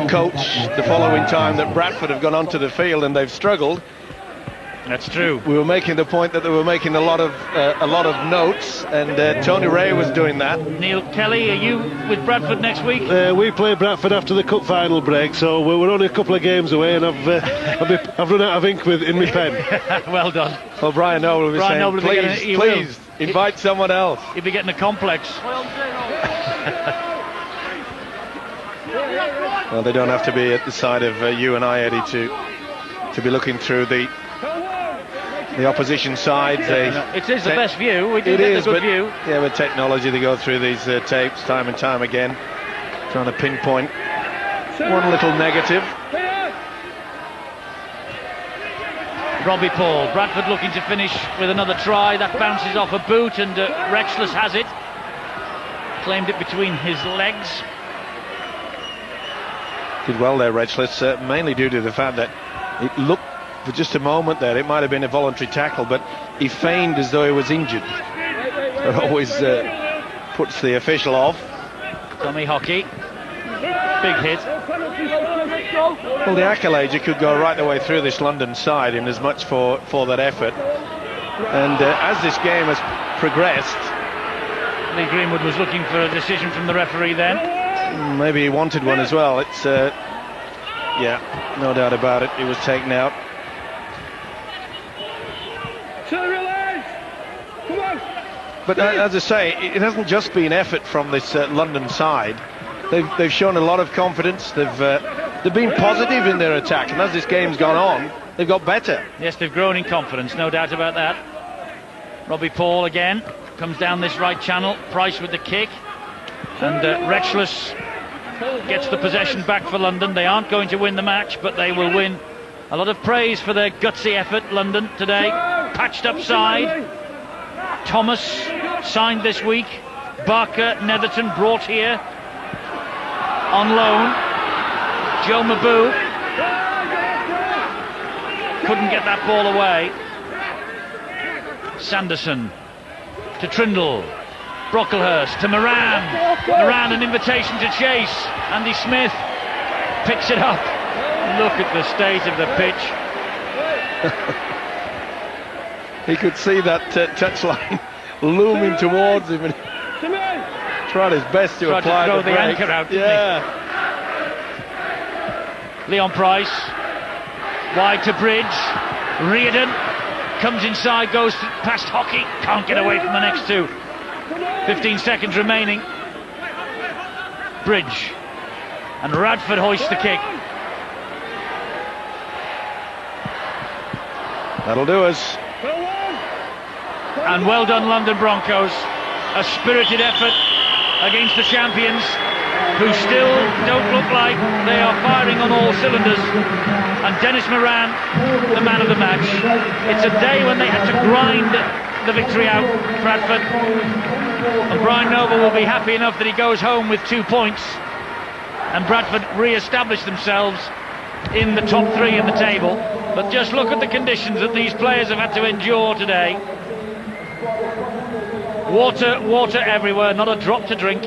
coach the following time that Bradford have gone onto the field, and they've struggled. That's true. We were making the point that they were making a lot of notes, and Tony Ray was doing that. Neil Kelly, are you with Bradford next week? We play Bradford after the cup final break, so we're only a couple of games away, and I've run out of ink in my pen. Well done. Well, Brian Noble will be saying, Noble please, invite someone else. He'll be getting a complex. Well, they don't have to be at the side of you and I, Eddie, to be looking through the opposition sides. It is the best view. We do it get is, the good but, view. Yeah, with technology, they go through these tapes time and time again, trying to pinpoint one little negative. Robbie Paul, Bradford looking to finish with another try. That bounces off a boot, and Rexless has it. Claimed it between his legs. Did well there, Rexless, mainly due to the fact that it looked for just a moment there, it might have been a voluntary tackle, but he feigned as though he was injured. That always puts the official off. Tommy Hockey, big hit. Well, the accolades, you could go right the way through this London side in as much for that effort. And as this game has progressed, Lee Greenwood was looking for a decision from the referee then. Maybe he wanted one as well. It's yeah, no doubt about it. He was taken out. But as I say, it hasn't just been effort from this London side. They've shown a lot of confidence. They've been positive in their attack, and as this game's gone on, they've got better. Yes, they've grown in confidence, no doubt about that. Robbie Paul again comes down this right channel. Price with the kick, and Rexless gets the possession back for London. They aren't going to win the match, but they will win. A lot of praise for their gutsy effort, London, today. Patched up side. Thomas signed this week. Barker, Netherton brought here on loan. Joe Mabou couldn't get that ball away. Sanderson to Trindle. Brocklehurst to Moran. Moran, an invitation to chase. Andy Smith picks it up. Look at the state of the pitch. He could see that touchline looming towards him, and tried his best to apply throw the the anchor out, didn't he? Leon Price wide to Bridge. Reardon comes inside, goes past Hockey, can't get away from the next two. 15 seconds remaining. Bridge and Radford hoists the kick. That'll do us. And well done, London Broncos. A spirited effort against the champions, who still don't look like they are firing on all cylinders. And Dennis Moran, the man of the match. It's a day when they had to grind the victory out, Bradford. And Brian Noble will be happy enough that he goes home with 2 points. And Bradford re-establish themselves in the top three in the table. But just look at the conditions that these players have had to endure today. Water everywhere, not a drop to drink.